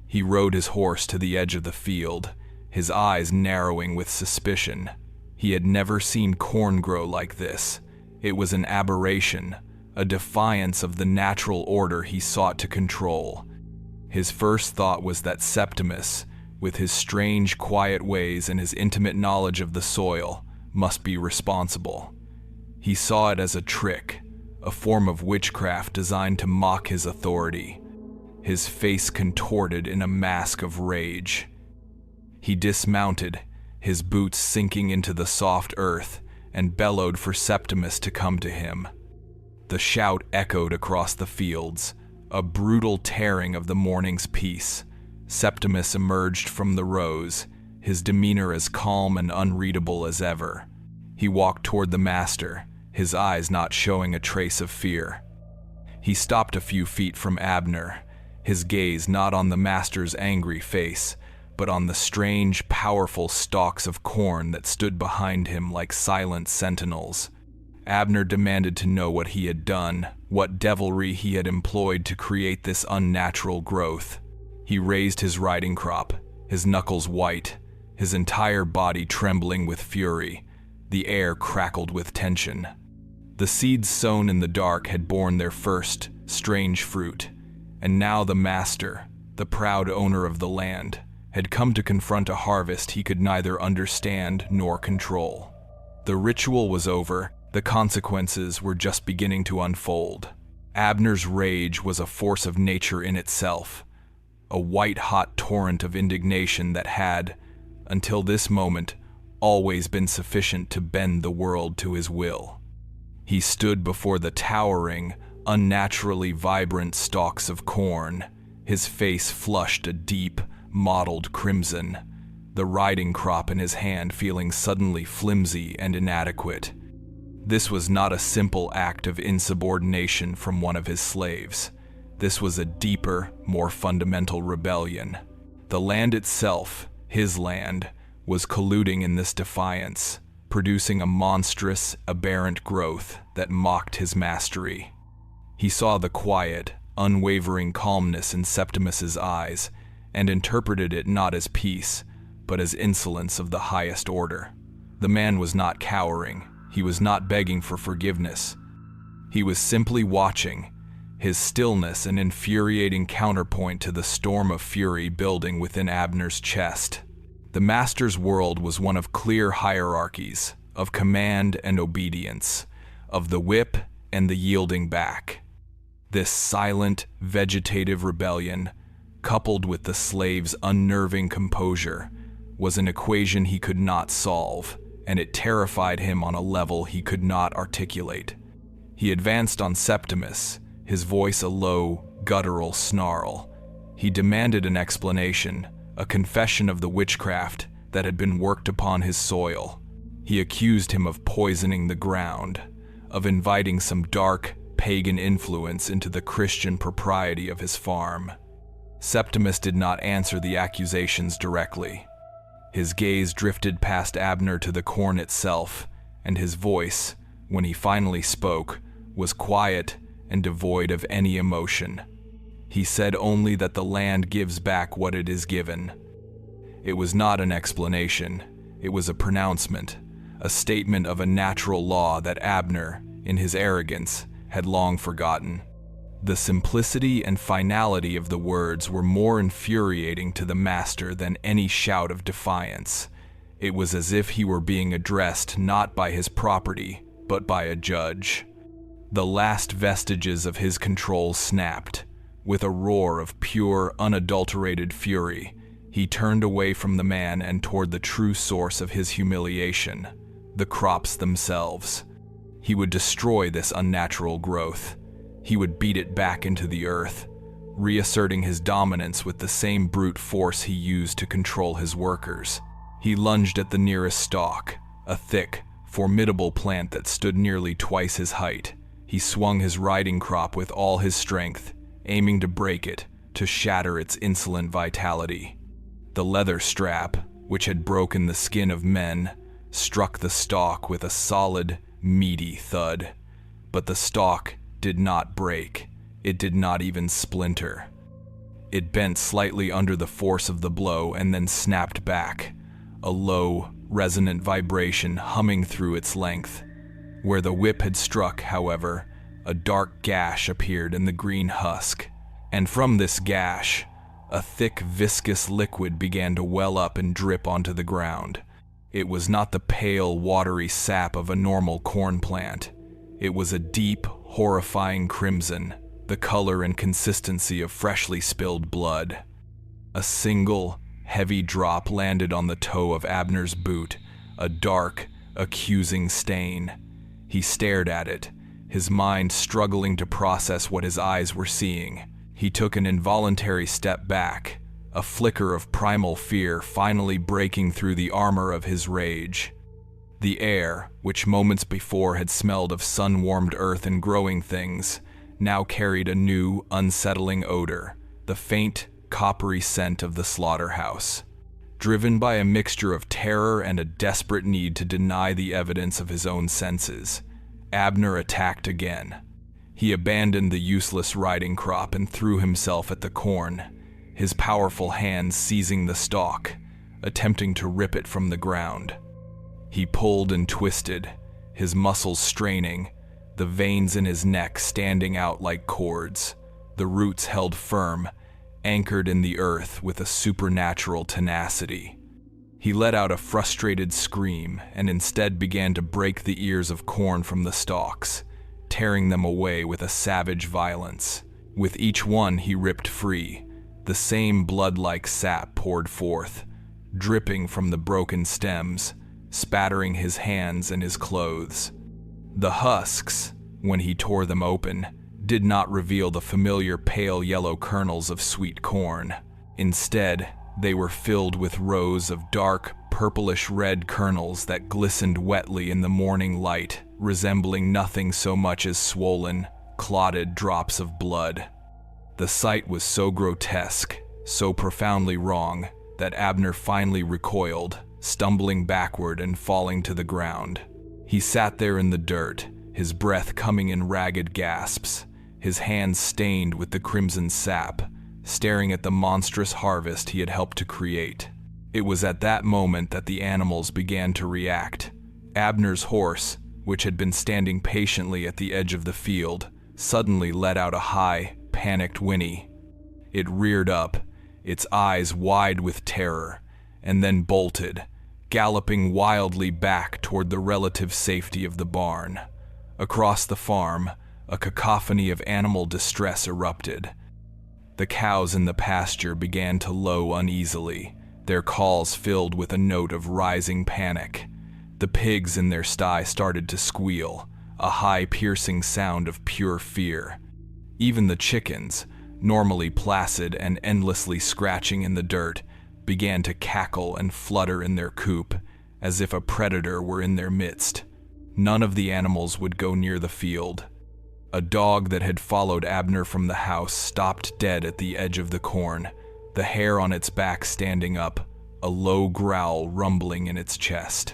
He rode his horse to the edge of the field, his eyes narrowing with suspicion. He had never seen corn grow like this. It was an aberration, a defiance of the natural order he sought to control. His first thought was that Septimus, with his strange, quiet ways and his intimate knowledge of the soil, must be responsible. He saw it as a trick, a form of witchcraft designed to mock his authority. His face contorted in a mask of rage. He dismounted, his boots sinking into the soft earth, and bellowed for Septimus to come to him. The shout echoed across the fields, a brutal tearing of the morning's peace. Septimus emerged from the rows, his demeanor as calm and unreadable as ever. He walked toward the master, his eyes not showing a trace of fear. He stopped a few feet from Abner, his gaze not on the master's angry face, but on the strange, powerful stalks of corn that stood behind him like silent sentinels. Abner demanded to know what he had done, what devilry he had employed to create this unnatural growth. He raised his riding crop, his knuckles white, his entire body trembling with fury. The air crackled with tension. The seeds sown in the dark had borne their first, strange fruit, and now the master, the proud owner of the land, had come to confront a harvest he could neither understand nor control. The ritual was over, the consequences were just beginning to unfold. Abner's rage was a force of nature in itself, a white-hot torrent of indignation that had, until this moment, always been sufficient to bend the world to his will. He stood before the towering, unnaturally vibrant stalks of corn, his face flushed a deep, mottled crimson, the riding crop in his hand feeling suddenly flimsy and inadequate. This was not a simple act of insubordination from one of his slaves. This was a deeper, more fundamental rebellion. The land itself, his land, was colluding in this defiance, producing a monstrous, aberrant growth that mocked his mastery. He saw the quiet, unwavering calmness in Septimus's eyes, and interpreted it not as peace, but as insolence of the highest order. The man was not cowering. He was not begging for forgiveness. He was simply watching, his stillness an infuriating counterpoint to the storm of fury building within Abner's chest. The master's world was one of clear hierarchies, of command and obedience, of the whip and the yielding back. This silent, vegetative rebellion, coupled with the slave's unnerving composure, was an equation he could not solve, and it terrified him on a level he could not articulate. He advanced on Septimus, his voice a low, guttural snarl. He demanded an explanation, a confession of the witchcraft that had been worked upon his soil. He accused him of poisoning the ground, of inviting some dark, pagan influence into the Christian propriety of his farm. Septimus did not answer the accusations directly. His gaze drifted past Abner to the corn itself, and his voice, when he finally spoke, was quiet and devoid of any emotion. He said only that the land gives back what it is given. It was not an explanation. It was a pronouncement, a statement of a natural law that Abner, in his arrogance, had long forgotten. The simplicity and finality of the words were more infuriating to the master than any shout of defiance. It was as if he were being addressed not by his property, but by a judge. The last vestiges of his control snapped. With a roar of pure, unadulterated fury, he turned away from the man and toward the true source of his humiliation, the crops themselves. He would destroy this unnatural growth. He would beat it back into the earth, reasserting his dominance with the same brute force he used to control his workers. He lunged at the nearest stalk, a thick, formidable plant that stood nearly twice his height. He swung his riding crop with all his strength, aiming to break it, to shatter its insolent vitality. The leather strap, which had broken the skin of men, struck the stalk with a solid, meaty thud. But the stalk did not break. It did not even splinter. It bent slightly under the force of the blow and then snapped back, a low, resonant vibration humming through its length. Where the whip had struck, however, a dark gash appeared in the green husk, and from this gash, a thick, viscous liquid began to well up and drip onto the ground. It was not the pale, watery sap of a normal corn plant. It was a deep, horrifying crimson, the color and consistency of freshly spilled blood. A single, heavy drop landed on the toe of Abner's boot, a dark, accusing stain. He stared at it, his mind struggling to process what his eyes were seeing. He took an involuntary step back, a flicker of primal fear finally breaking through the armor of his rage. The air, which moments before had smelled of sun-warmed earth and growing things, now carried a new, unsettling odor, the faint, coppery scent of the slaughterhouse. Driven by a mixture of terror and a desperate need to deny the evidence of his own senses, Abner attacked again. He abandoned the useless riding crop and threw himself at the corn, his powerful hands seizing the stalk, attempting to rip it from the ground. He pulled and twisted, his muscles straining, the veins in his neck standing out like cords, the roots held firm, anchored in the earth with a supernatural tenacity. He let out a frustrated scream and instead began to break the ears of corn from the stalks, tearing them away with a savage violence. With each one he ripped free, the same blood-like sap poured forth, dripping from the broken stems, spattering his hands and his clothes. The husks, when he tore them open, did not reveal the familiar pale yellow kernels of sweet corn. Instead, they were filled with rows of dark, purplish-red kernels that glistened wetly in the morning light, resembling nothing so much as swollen, clotted drops of blood. The sight was so grotesque, so profoundly wrong, that Abner finally recoiled, stumbling backward and falling to the ground. He sat there in the dirt, his breath coming in ragged gasps, his hands stained with the crimson sap, staring at the monstrous harvest he had helped to create. It was at that moment that the animals began to react. Abner's horse, which had been standing patiently at the edge of the field, suddenly let out a high, panicked whinny. It reared up, its eyes wide with terror, and then bolted, galloping wildly back toward the relative safety of the barn. Across the farm, a cacophony of animal distress erupted. The cows in the pasture began to low uneasily, their calls filled with a note of rising panic. The pigs in their sty started to squeal, a high piercing sound of pure fear. Even the chickens, normally placid and endlessly scratching in the dirt, began to cackle and flutter in their coop, as if a predator were in their midst. None of the animals would go near the field. A dog that had followed Abner from the house stopped dead at the edge of the corn, the hair on its back standing up, a low growl rumbling in its chest.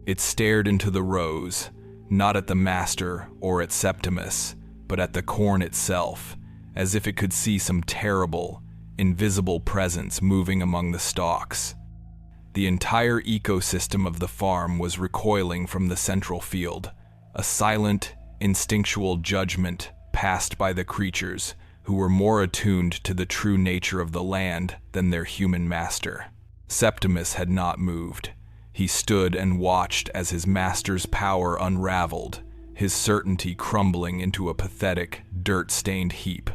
It stared into the rows, not at the master or at Septimus, but at the corn itself, as if it could see some terrible, invisible presence moving among the stalks. The entire ecosystem of the farm was recoiling from the central field, a silent, instinctual judgment passed by the creatures who were more attuned to the true nature of the land than their human master. Septimus had not moved. He stood and watched as his master's power unraveled, his certainty crumbling into a pathetic, dirt-stained heap.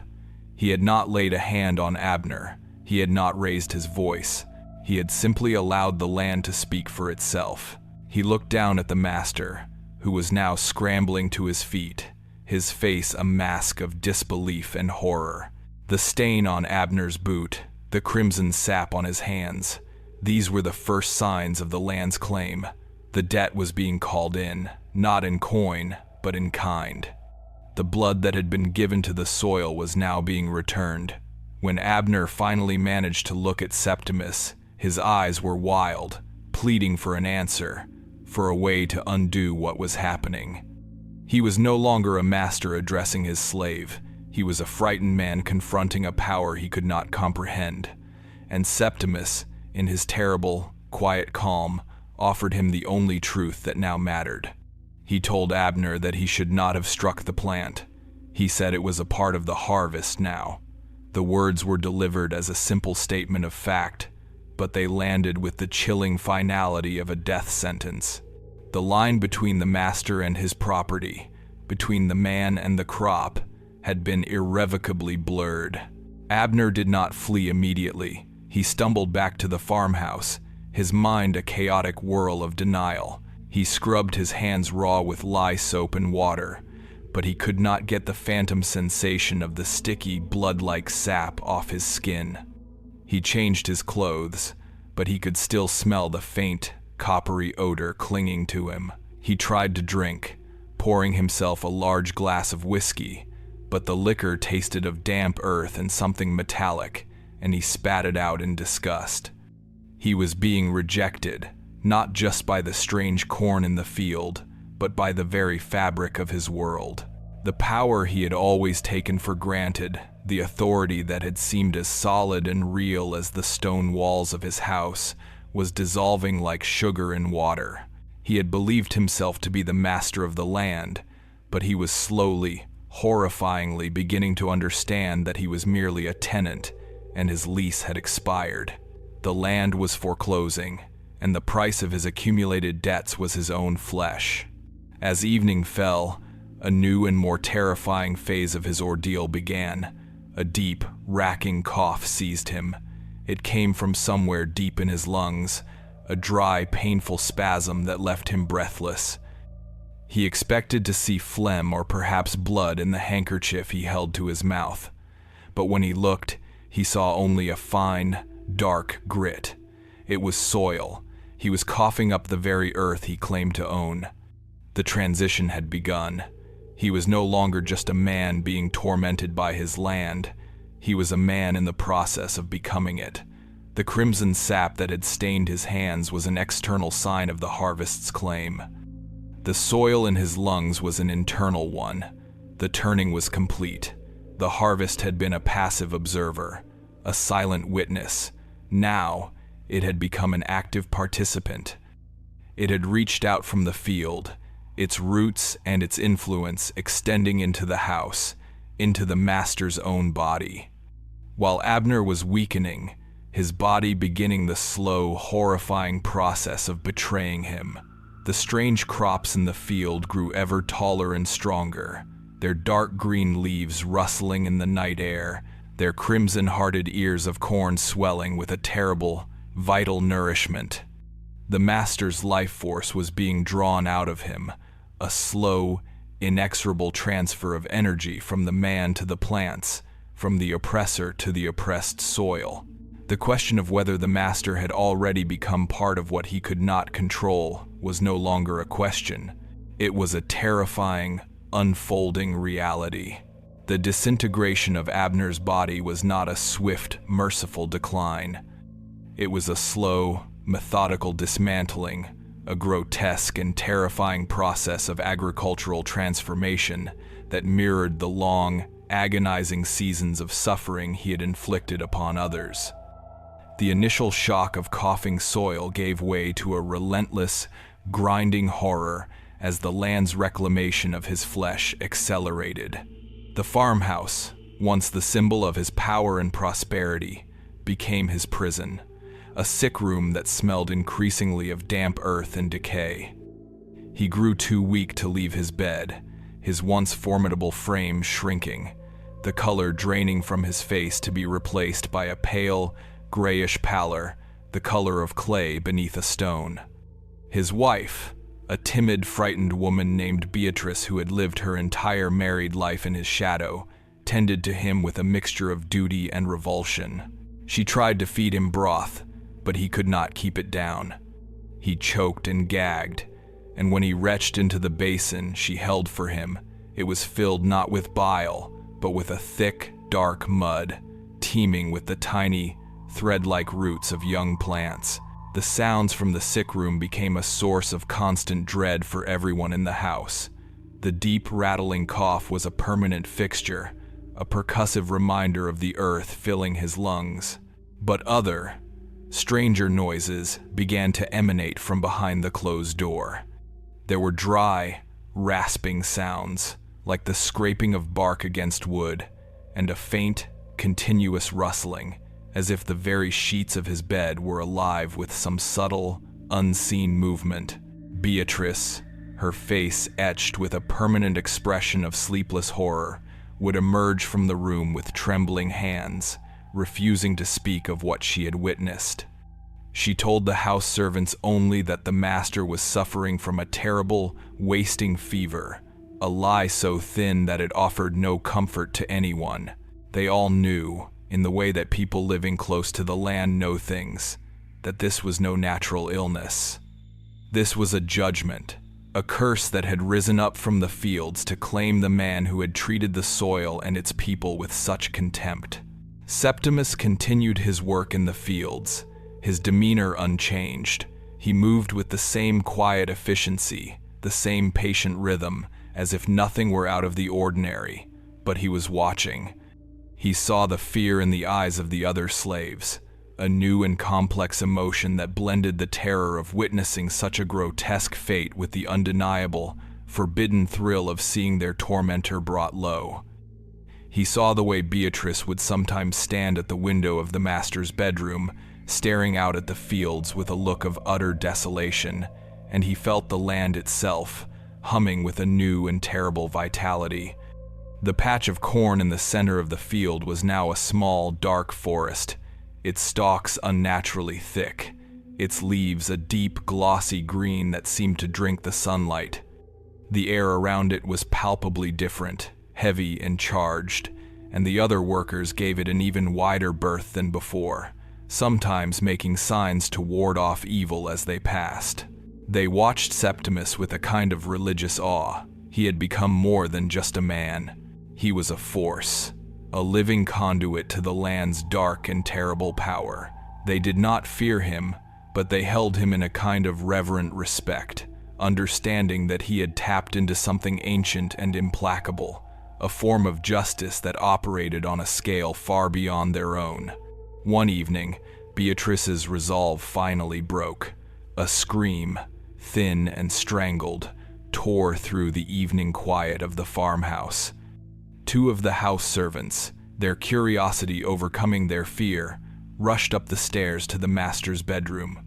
He had not laid a hand on Abner. He had not raised his voice. He had simply allowed the land to speak for itself. He looked down at the master, who was now scrambling to his feet, his face a mask of disbelief and horror. The stain on Abner's boot, the crimson sap on his hands, these were the first signs of the land's claim. The debt was being called in, not in coin, but in kind. The blood that had been given to the soil was now being returned. When Abner finally managed to look at Septimus, his eyes were wild, pleading for an answer, for a way to undo what was happening. He was no longer a master addressing his slave. He was a frightened man confronting a power he could not comprehend. And Septimus, in his terrible, quiet calm, offered him the only truth that now mattered. He told Abner that he should not have struck the plant. He said it was a part of the harvest now. The words were delivered as a simple statement of fact, but they landed with the chilling finality of a death sentence. The line between the master and his property, between the man and the crop, had been irrevocably blurred. Abner did not flee immediately. He stumbled back to the farmhouse, his mind a chaotic whirl of denial. He scrubbed his hands raw with lye soap and water, but he could not get the phantom sensation of the sticky, blood-like sap off his skin. He changed his clothes, but he could still smell the faint, coppery odor clinging to him. He tried to drink, pouring himself a large glass of whiskey, but the liquor tasted of damp earth and something metallic, and he spat it out in disgust. He was being rejected, not just by the strange corn in the field, but by the very fabric of his world. The power he had always taken for granted, the authority that had seemed as solid and real as the stone walls of his house, was dissolving like sugar in water. He had believed himself to be the master of the land, but he was slowly, horrifyingly beginning to understand that he was merely a tenant, and his lease had expired. The land was foreclosing, and the price of his accumulated debts was his own flesh. As evening fell, a new and more terrifying phase of his ordeal began. A deep, racking cough seized him. It came from somewhere deep in his lungs, a dry, painful spasm that left him breathless. He expected to see phlegm or perhaps blood in the handkerchief he held to his mouth, but when he looked, he saw only a fine, dark grit. It was soil. He was coughing up the very earth he claimed to own. The transition had begun. He was no longer just a man being tormented by his land. He was a man in the process of becoming it. The crimson sap that had stained his hands was an external sign of the harvest's claim. The soil in his lungs was an internal one. The turning was complete. The harvest had been a passive observer, a silent witness. Now, it had become an active participant. It had reached out from the field, its roots and its influence extending into the house, into the master's own body. While Abner was weakening, his body beginning the slow, horrifying process of betraying him, the strange crops in the field grew ever taller and stronger, their dark green leaves rustling in the night air, their crimson-hearted ears of corn swelling with a terrible, vital nourishment. The master's life force was being drawn out of him, a slow, inexorable transfer of energy from the man to the plants, from the oppressor to the oppressed soil. The question of whether the master had already become part of what he could not control was no longer a question. It was a terrifying, unfolding reality. The disintegration of Abner's body was not a swift, merciful decline. It was a slow, methodical dismantling, a grotesque and terrifying process of agricultural transformation that mirrored the long, agonizing seasons of suffering he had inflicted upon others. The initial shock of coughing soil gave way to a relentless, grinding horror as the land's reclamation of his flesh accelerated. The farmhouse, once the symbol of his power and prosperity, became his prison, a sick room that smelled increasingly of damp earth and decay. He grew too weak to leave his bed, his once formidable frame shrinking, the color draining from his face to be replaced by a pale, grayish pallor, the color of clay beneath a stone. His wife, a timid, frightened woman named Beatrice who had lived her entire married life in his shadow, tended to him with a mixture of duty and revulsion. She tried to feed him broth, but he could not keep it down. He choked and gagged, and when he retched into the basin she held for him, it was filled not with bile, but with a thick, dark mud, teeming with the tiny, thread-like roots of young plants. The sounds from the sick room became a source of constant dread for everyone in the house. The deep, rattling cough was a permanent fixture, a percussive reminder of the earth filling his lungs. But other, stranger noises began to emanate from behind the closed door. There were dry, rasping sounds, like the scraping of bark against wood, and a faint, continuous rustling, as if the very sheets of his bed were alive with some subtle, unseen movement. Beatrice, her face etched with a permanent expression of sleepless horror, would emerge from the room with trembling hands, refusing to speak of what she had witnessed. She told the house servants only that the master was suffering from a terrible, wasting fever, a lie so thin that it offered no comfort to anyone. They all knew, in the way that people living close to the land know things, that this was no natural illness. This was a judgment, a curse that had risen up from the fields to claim the man who had treated the soil and its people with such contempt. Septimus continued his work in the fields, his demeanor unchanged. He moved with the same quiet efficiency, the same patient rhythm, as if nothing were out of the ordinary, but he was watching. He saw the fear in the eyes of the other slaves, a new and complex emotion that blended the terror of witnessing such a grotesque fate with the undeniable, forbidden thrill of seeing their tormentor brought low. He saw the way Beatrice would sometimes stand at the window of the master's bedroom, staring out at the fields with a look of utter desolation, and he felt the land itself, humming with a new and terrible vitality. The patch of corn in the center of the field was now a small, dark forest, its stalks unnaturally thick, its leaves a deep, glossy green that seemed to drink the sunlight. The air around it was palpably different, heavy and charged, and the other workers gave it an even wider berth than before, sometimes making signs to ward off evil as they passed. They watched Septimus with a kind of religious awe. He had become more than just a man. He was a force, a living conduit to the land's dark and terrible power. They did not fear him, but they held him in a kind of reverent respect, understanding that he had tapped into something ancient and implacable, a form of justice that operated on a scale far beyond their own. One evening, Beatrice's resolve finally broke. A scream, thin and strangled, tore through the evening quiet of the farmhouse. Two of the house servants, their curiosity overcoming their fear, rushed up the stairs to the master's bedroom.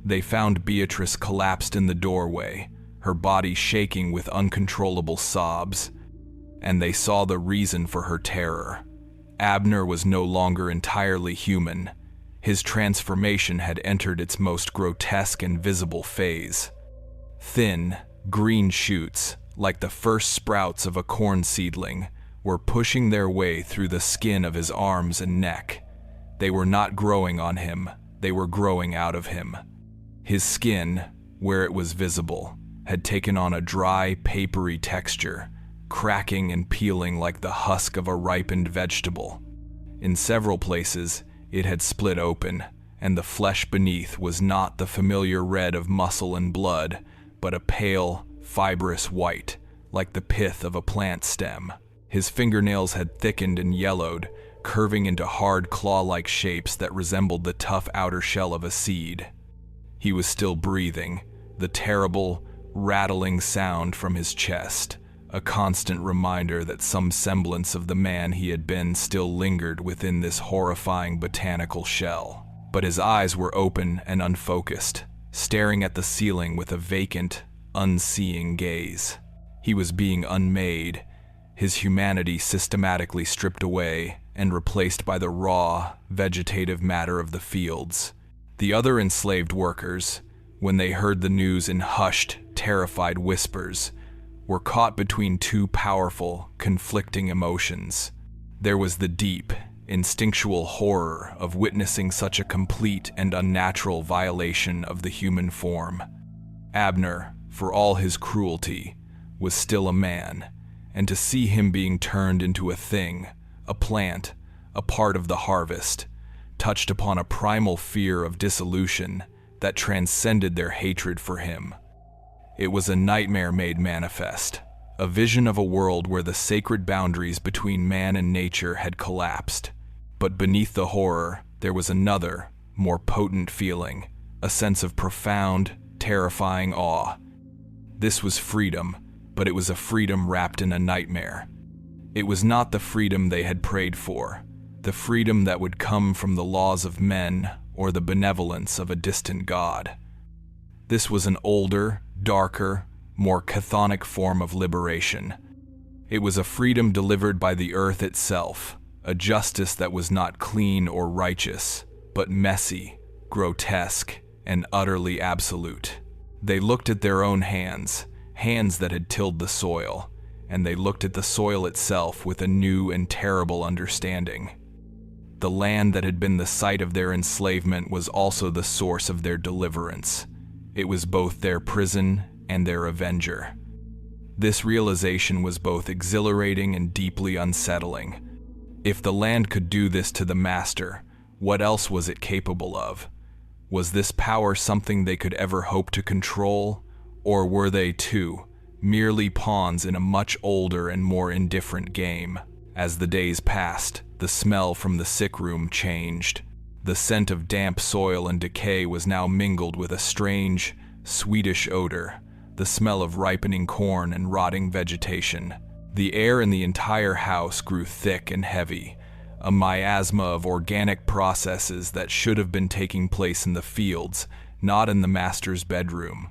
They found Beatrice collapsed in the doorway, her body shaking with uncontrollable sobs, and they saw the reason for her terror. Abner was no longer entirely human. His transformation had entered its most grotesque and visible phase. Thin, green shoots, like the first sprouts of a corn seedling, were pushing their way through the skin of his arms and neck. They were not growing on him, they were growing out of him. His skin, where it was visible, had taken on a dry, papery texture, cracking and peeling like the husk of a ripened vegetable. In several places, it had split open, and the flesh beneath was not the familiar red of muscle and blood, but a pale, fibrous white, like the pith of a plant stem. His fingernails had thickened and yellowed, curving into hard claw-like shapes that resembled the tough outer shell of a seed. He was still breathing, the terrible, rattling sound from his chest, a constant reminder that some semblance of the man he had been still lingered within this horrifying botanical shell. But his eyes were open and unfocused, staring at the ceiling with a vacant, unseeing gaze. He was being unmade, his humanity systematically stripped away and replaced by the raw, vegetative matter of the fields. The other enslaved workers, when they heard the news in hushed, terrified whispers, were caught between two powerful, conflicting emotions. There was the deep, instinctual horror of witnessing such a complete and unnatural violation of the human form. Abner, for all his cruelty, was still a man, and to see him being turned into a thing, a plant, a part of the harvest, touched upon a primal fear of dissolution that transcended their hatred for him. It was a nightmare made manifest, a vision of a world where the sacred boundaries between man and nature had collapsed. But beneath the horror, there was another, more potent feeling, a sense of profound, terrifying awe. This was freedom, but it was a freedom wrapped in a nightmare. It was not the freedom they had prayed for, the freedom that would come from the laws of men or the benevolence of a distant god. This was an older, darker, more chthonic form of liberation. It was a freedom delivered by the earth itself, a justice that was not clean or righteous, but messy, grotesque, and utterly absolute. They looked at their own hands, hands that had tilled the soil, and they looked at the soil itself with a new and terrible understanding. The land that had been the site of their enslavement was also the source of their deliverance. It was both their prison and their avenger. This realization was both exhilarating and deeply unsettling. If the land could do this to the master, what else was it capable of? Was this power something they could ever hope to control, or were they, too, merely pawns in a much older and more indifferent game? As the days passed, the smell from the sick room changed. The scent of damp soil and decay was now mingled with a strange, sweetish odor, the smell of ripening corn and rotting vegetation. The air in the entire house grew thick and heavy, a miasma of organic processes that should have been taking place in the fields, not in the master's bedroom.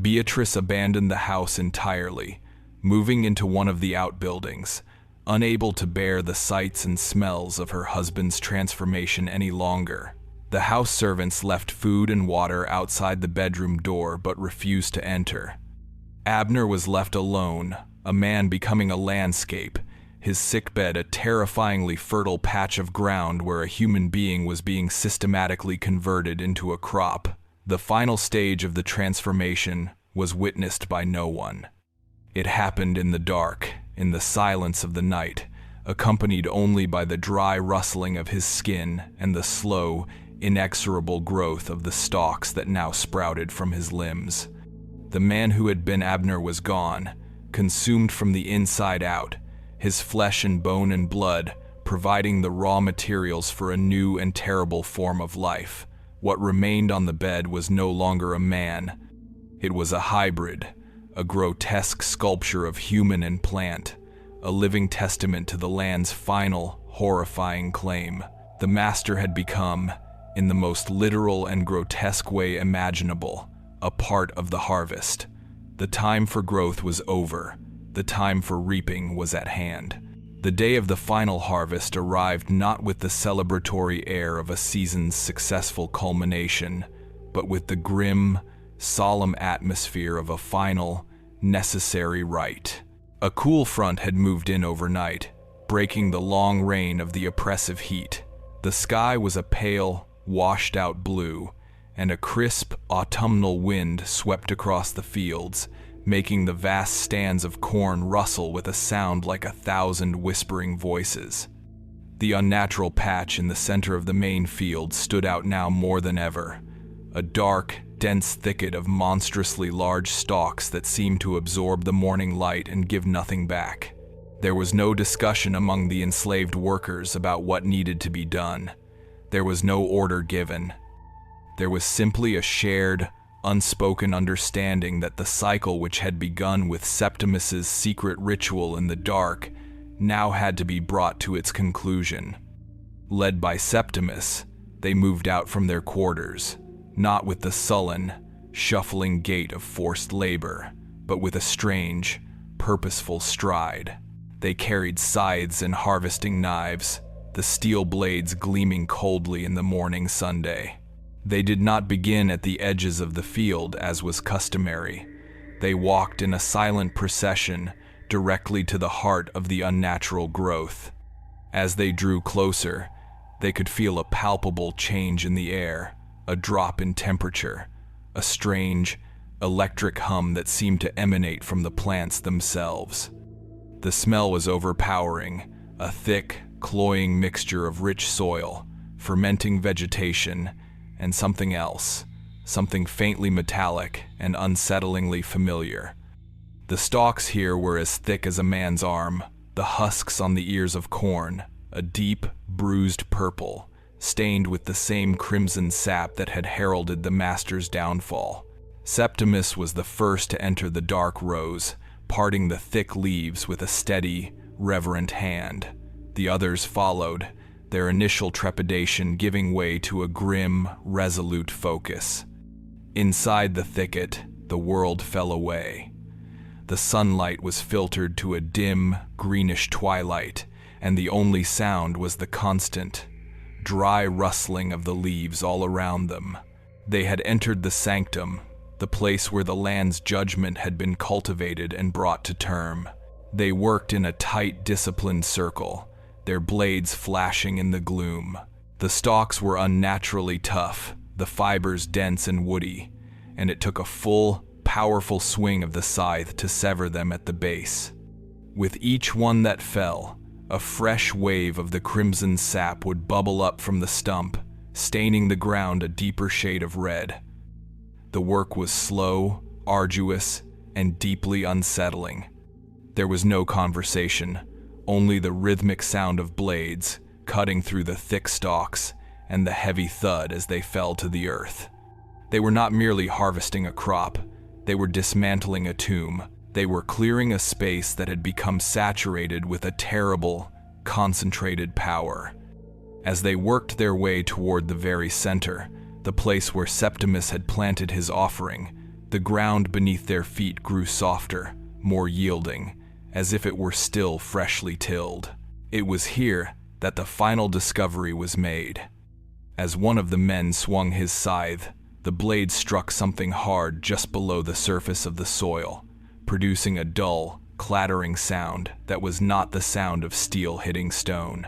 Beatrice abandoned the house entirely, moving into one of the outbuildings, unable to bear the sights and smells of her husband's transformation any longer. The house servants left food and water outside the bedroom door but refused to enter. Abner was left alone, a man becoming a landscape, his sickbed a terrifyingly fertile patch of ground where a human being was being systematically converted into a crop. The final stage of the transformation was witnessed by no one. It happened in the dark, in the silence of the night, accompanied only by the dry rustling of his skin and the slow, inexorable growth of the stalks that now sprouted from his limbs. The man who had been Abner was gone, consumed from the inside out, his flesh and bone and blood providing the raw materials for a new and terrible form of life. What remained on the bed was no longer a man. It was a hybrid, a grotesque sculpture of human and plant, a living testament to the land's final, horrifying claim. The master had become, in the most literal and grotesque way imaginable, a part of the harvest. The time for growth was over. The time for reaping was at hand. The day of the final harvest arrived not with the celebratory air of a season's successful culmination, but with the grim, solemn atmosphere of a final, necessary rite. A cool front had moved in overnight, breaking the long reign of the oppressive heat. The sky was a pale, washed-out blue, and a crisp, autumnal wind swept across the fields, making the vast stands of corn rustle with a sound like 1,000 whispering voices. The unnatural patch in the center of the main field stood out now more than ever, a dark, dense thicket of monstrously large stalks that seemed to absorb the morning light and give nothing back. There was no discussion among the enslaved workers about what needed to be done. There was no order given. There was simply a shared, unspoken understanding that the cycle which had begun with Septimus's secret ritual in the dark now had to be brought to its conclusion. Led by Septimus, they moved out from their quarters, not with the sullen, shuffling gait of forced labor, but with a strange, purposeful stride. They carried scythes and harvesting knives, the steel blades gleaming coldly in the morning sunday. They did not begin at the edges of the field as was customary. They walked in a silent procession directly to the heart of the unnatural growth. As they drew closer, they could feel a palpable change in the air, a drop in temperature, a strange, electric hum that seemed to emanate from the plants themselves. The smell was overpowering, a thick, cloying mixture of rich soil, fermenting vegetation, and something else, something faintly metallic and unsettlingly familiar. The stalks here were as thick as a man's arm, the husks on the ears of corn, a deep, bruised purple, stained with the same crimson sap that had heralded the master's downfall. Septimus was the first to enter the dark rows, parting the thick leaves with a steady, reverent hand. The others followed, their initial trepidation giving way to a grim, resolute focus. Inside the thicket, the world fell away. The sunlight was filtered to a dim, greenish twilight, and the only sound was the constant, dry rustling of the leaves all around them. They had entered the sanctum, the place where the land's judgment had been cultivated and brought to term. They worked in a tight, disciplined circle, their blades flashing in the gloom. The stalks were unnaturally tough, the fibers dense and woody, and it took a full, powerful swing of the scythe to sever them at the base. With each one that fell, a fresh wave of the crimson sap would bubble up from the stump, staining the ground a deeper shade of red. The work was slow, arduous, and deeply unsettling. There was no conversation, only the rhythmic sound of blades cutting through the thick stalks and the heavy thud as they fell to the earth. They were not merely harvesting a crop, they were dismantling a tomb. They were clearing a space that had become saturated with a terrible, concentrated power. As they worked their way toward the very center, the place where Septimus had planted his offering, the ground beneath their feet grew softer, more yielding, as if it were still freshly tilled. It was here that the final discovery was made. As one of the men swung his scythe, the blade struck something hard just below the surface of the soil, producing a dull, clattering sound that was not the sound of steel hitting stone.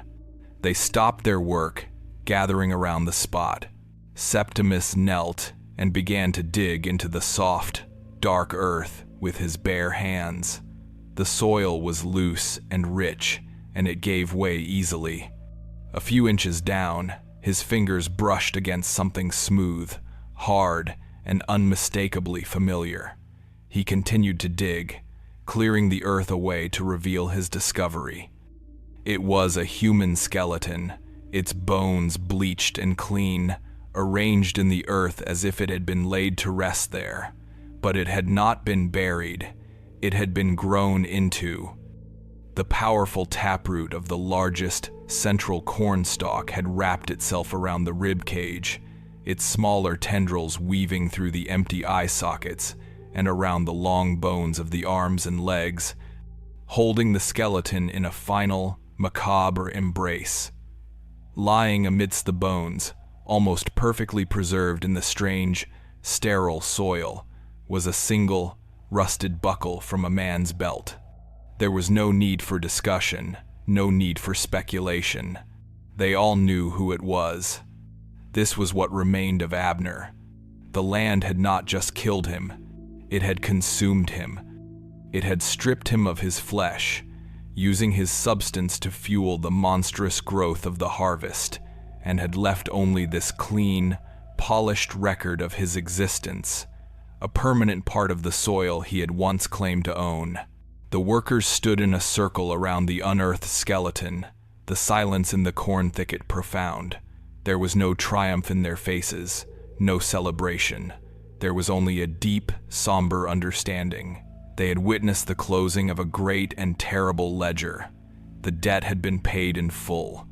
They stopped their work, gathering around the spot. Septimus knelt and began to dig into the soft, dark earth with his bare hands. The soil was loose and rich, and it gave way easily. A few inches down, his fingers brushed against something smooth, hard, and unmistakably familiar. He continued to dig, clearing the earth away to reveal his discovery. It was a human skeleton, its bones bleached and clean, arranged in the earth as if it had been laid to rest there. But it had not been buried, it had been grown into. The powerful taproot of the largest central corn stalk had wrapped itself around the rib cage, its smaller tendrils weaving through the empty eye sockets and around the long bones of the arms and legs, holding the skeleton in a final, macabre embrace. Lying amidst the bones, almost perfectly preserved in the strange, sterile soil, was a single, rusted buckle from a man's belt. There was no need for discussion, no need for speculation. They all knew who it was. This was what remained of Abner. The land had not just killed him, it had consumed him. It had stripped him of his flesh, using his substance to fuel the monstrous growth of the harvest, and had left only this clean, polished record of his existence, a permanent part of the soil he had once claimed to own. The workers stood in a circle around the unearthed skeleton, the silence in the corn thicket profound. There was no triumph in their faces, no celebration. There was only a deep, somber understanding. They had witnessed the closing of a great and terrible ledger. The debt had been paid in full.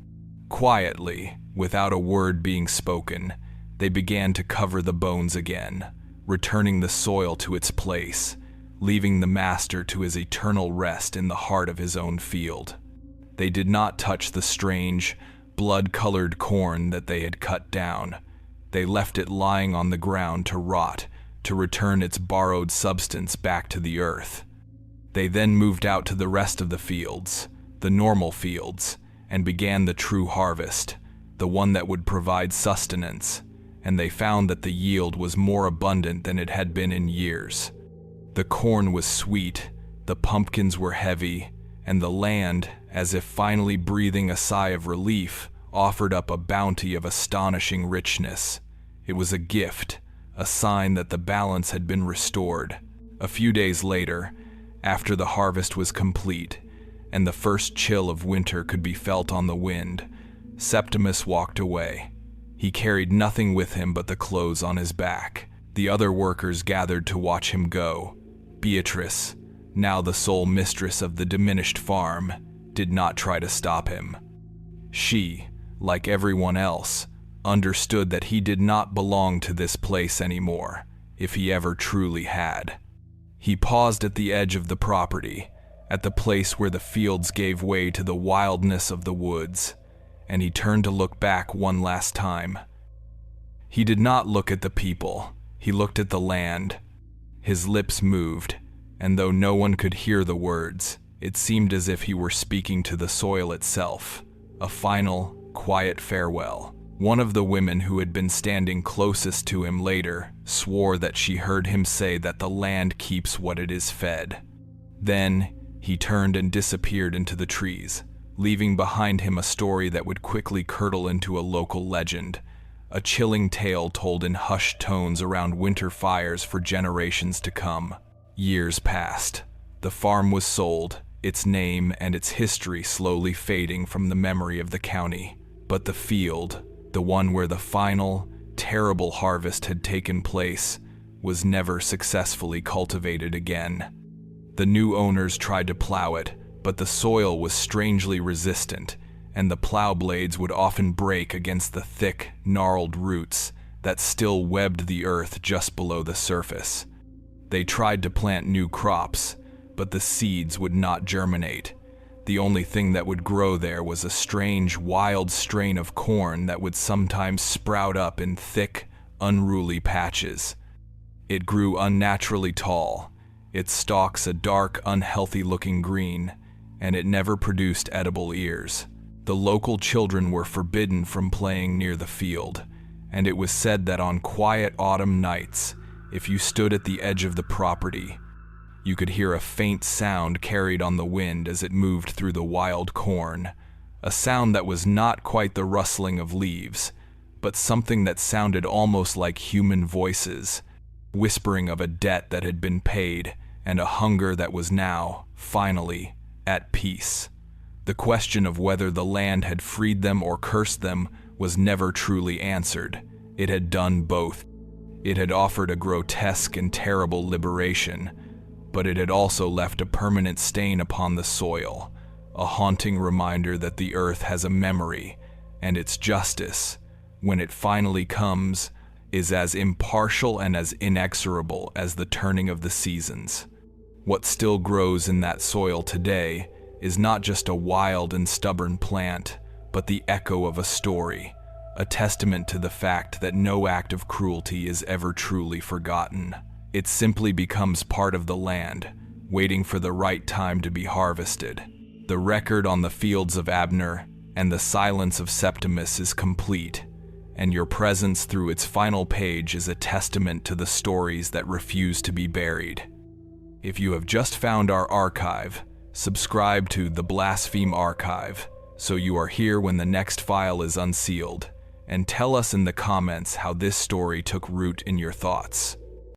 Quietly, without a word being spoken, they began to cover the bones again, returning the soil to its place, leaving the master to his eternal rest in the heart of his own field. They did not touch the strange, blood-colored corn that they had cut down. They left it lying on the ground to rot, to return its borrowed substance back to the earth. They then moved out to the rest of the fields, the normal fields, and began the true harvest, the one that would provide sustenance, and they found that the yield was more abundant than it had been in years. The corn was sweet, the pumpkins were heavy, and the land, as if finally breathing a sigh of relief, offered up a bounty of astonishing richness. It was a gift, a sign that the balance had been restored. A few days later, after the harvest was complete, and the first chill of winter could be felt on the wind, Septimus walked away. He carried nothing with him but the clothes on his back. The other workers gathered to watch him go. Beatrice, now the sole mistress of the diminished farm, did not try to stop him. She, like everyone else, understood that he did not belong to this place anymore, if he ever truly had. He paused at the edge of the property, at the place where the fields gave way to the wildness of the woods, and he turned to look back one last time. He did not look at the people, he looked at the land. His lips moved, and though no one could hear the words, it seemed as if he were speaking to the soil itself, a final, quiet farewell. One of the women who had been standing closest to him later swore that she heard him say that the land keeps what it is fed. Then, he turned and disappeared into the trees, leaving behind him a story that would quickly curdle into a local legend, a chilling tale told in hushed tones around winter fires for generations to come. Years passed. The farm was sold, its name and its history slowly fading from the memory of the county. But the field, the one where the final, terrible harvest had taken place, was never successfully cultivated again. The new owners tried to plow it, but the soil was strangely resistant, and the plow blades would often break against the thick, gnarled roots that still webbed the earth just below the surface. They tried to plant new crops, but the seeds would not germinate. The only thing that would grow there was a strange, wild strain of corn that would sometimes sprout up in thick, unruly patches. It grew unnaturally tall, its stalks a dark, unhealthy-looking green, and it never produced edible ears. The local children were forbidden from playing near the field, and it was said that on quiet autumn nights, if you stood at the edge of the property, you could hear a faint sound carried on the wind as it moved through the wild corn, a sound that was not quite the rustling of leaves, but something that sounded almost like human voices, whispering of a debt that had been paid and a hunger that was now, finally, at peace. The question of whether the land had freed them or cursed them was never truly answered. It had done both. It had offered a grotesque and terrible liberation, but it had also left a permanent stain upon the soil, a haunting reminder that the earth has a memory, and its justice, when it finally comes, is as impartial and as inexorable as the turning of the seasons. What still grows in that soil today is not just a wild and stubborn plant, but the echo of a story, a testament to the fact that no act of cruelty is ever truly forgotten. It simply becomes part of the land, waiting for the right time to be harvested. The record on the fields of Abner and the silence of Septimus is complete, and your presence through its final page is a testament to the stories that refuse to be buried. If you have just found our archive, subscribe to the Blaspheme Archive so you are here when the next file is unsealed, and tell us in the comments how this story took root in your thoughts.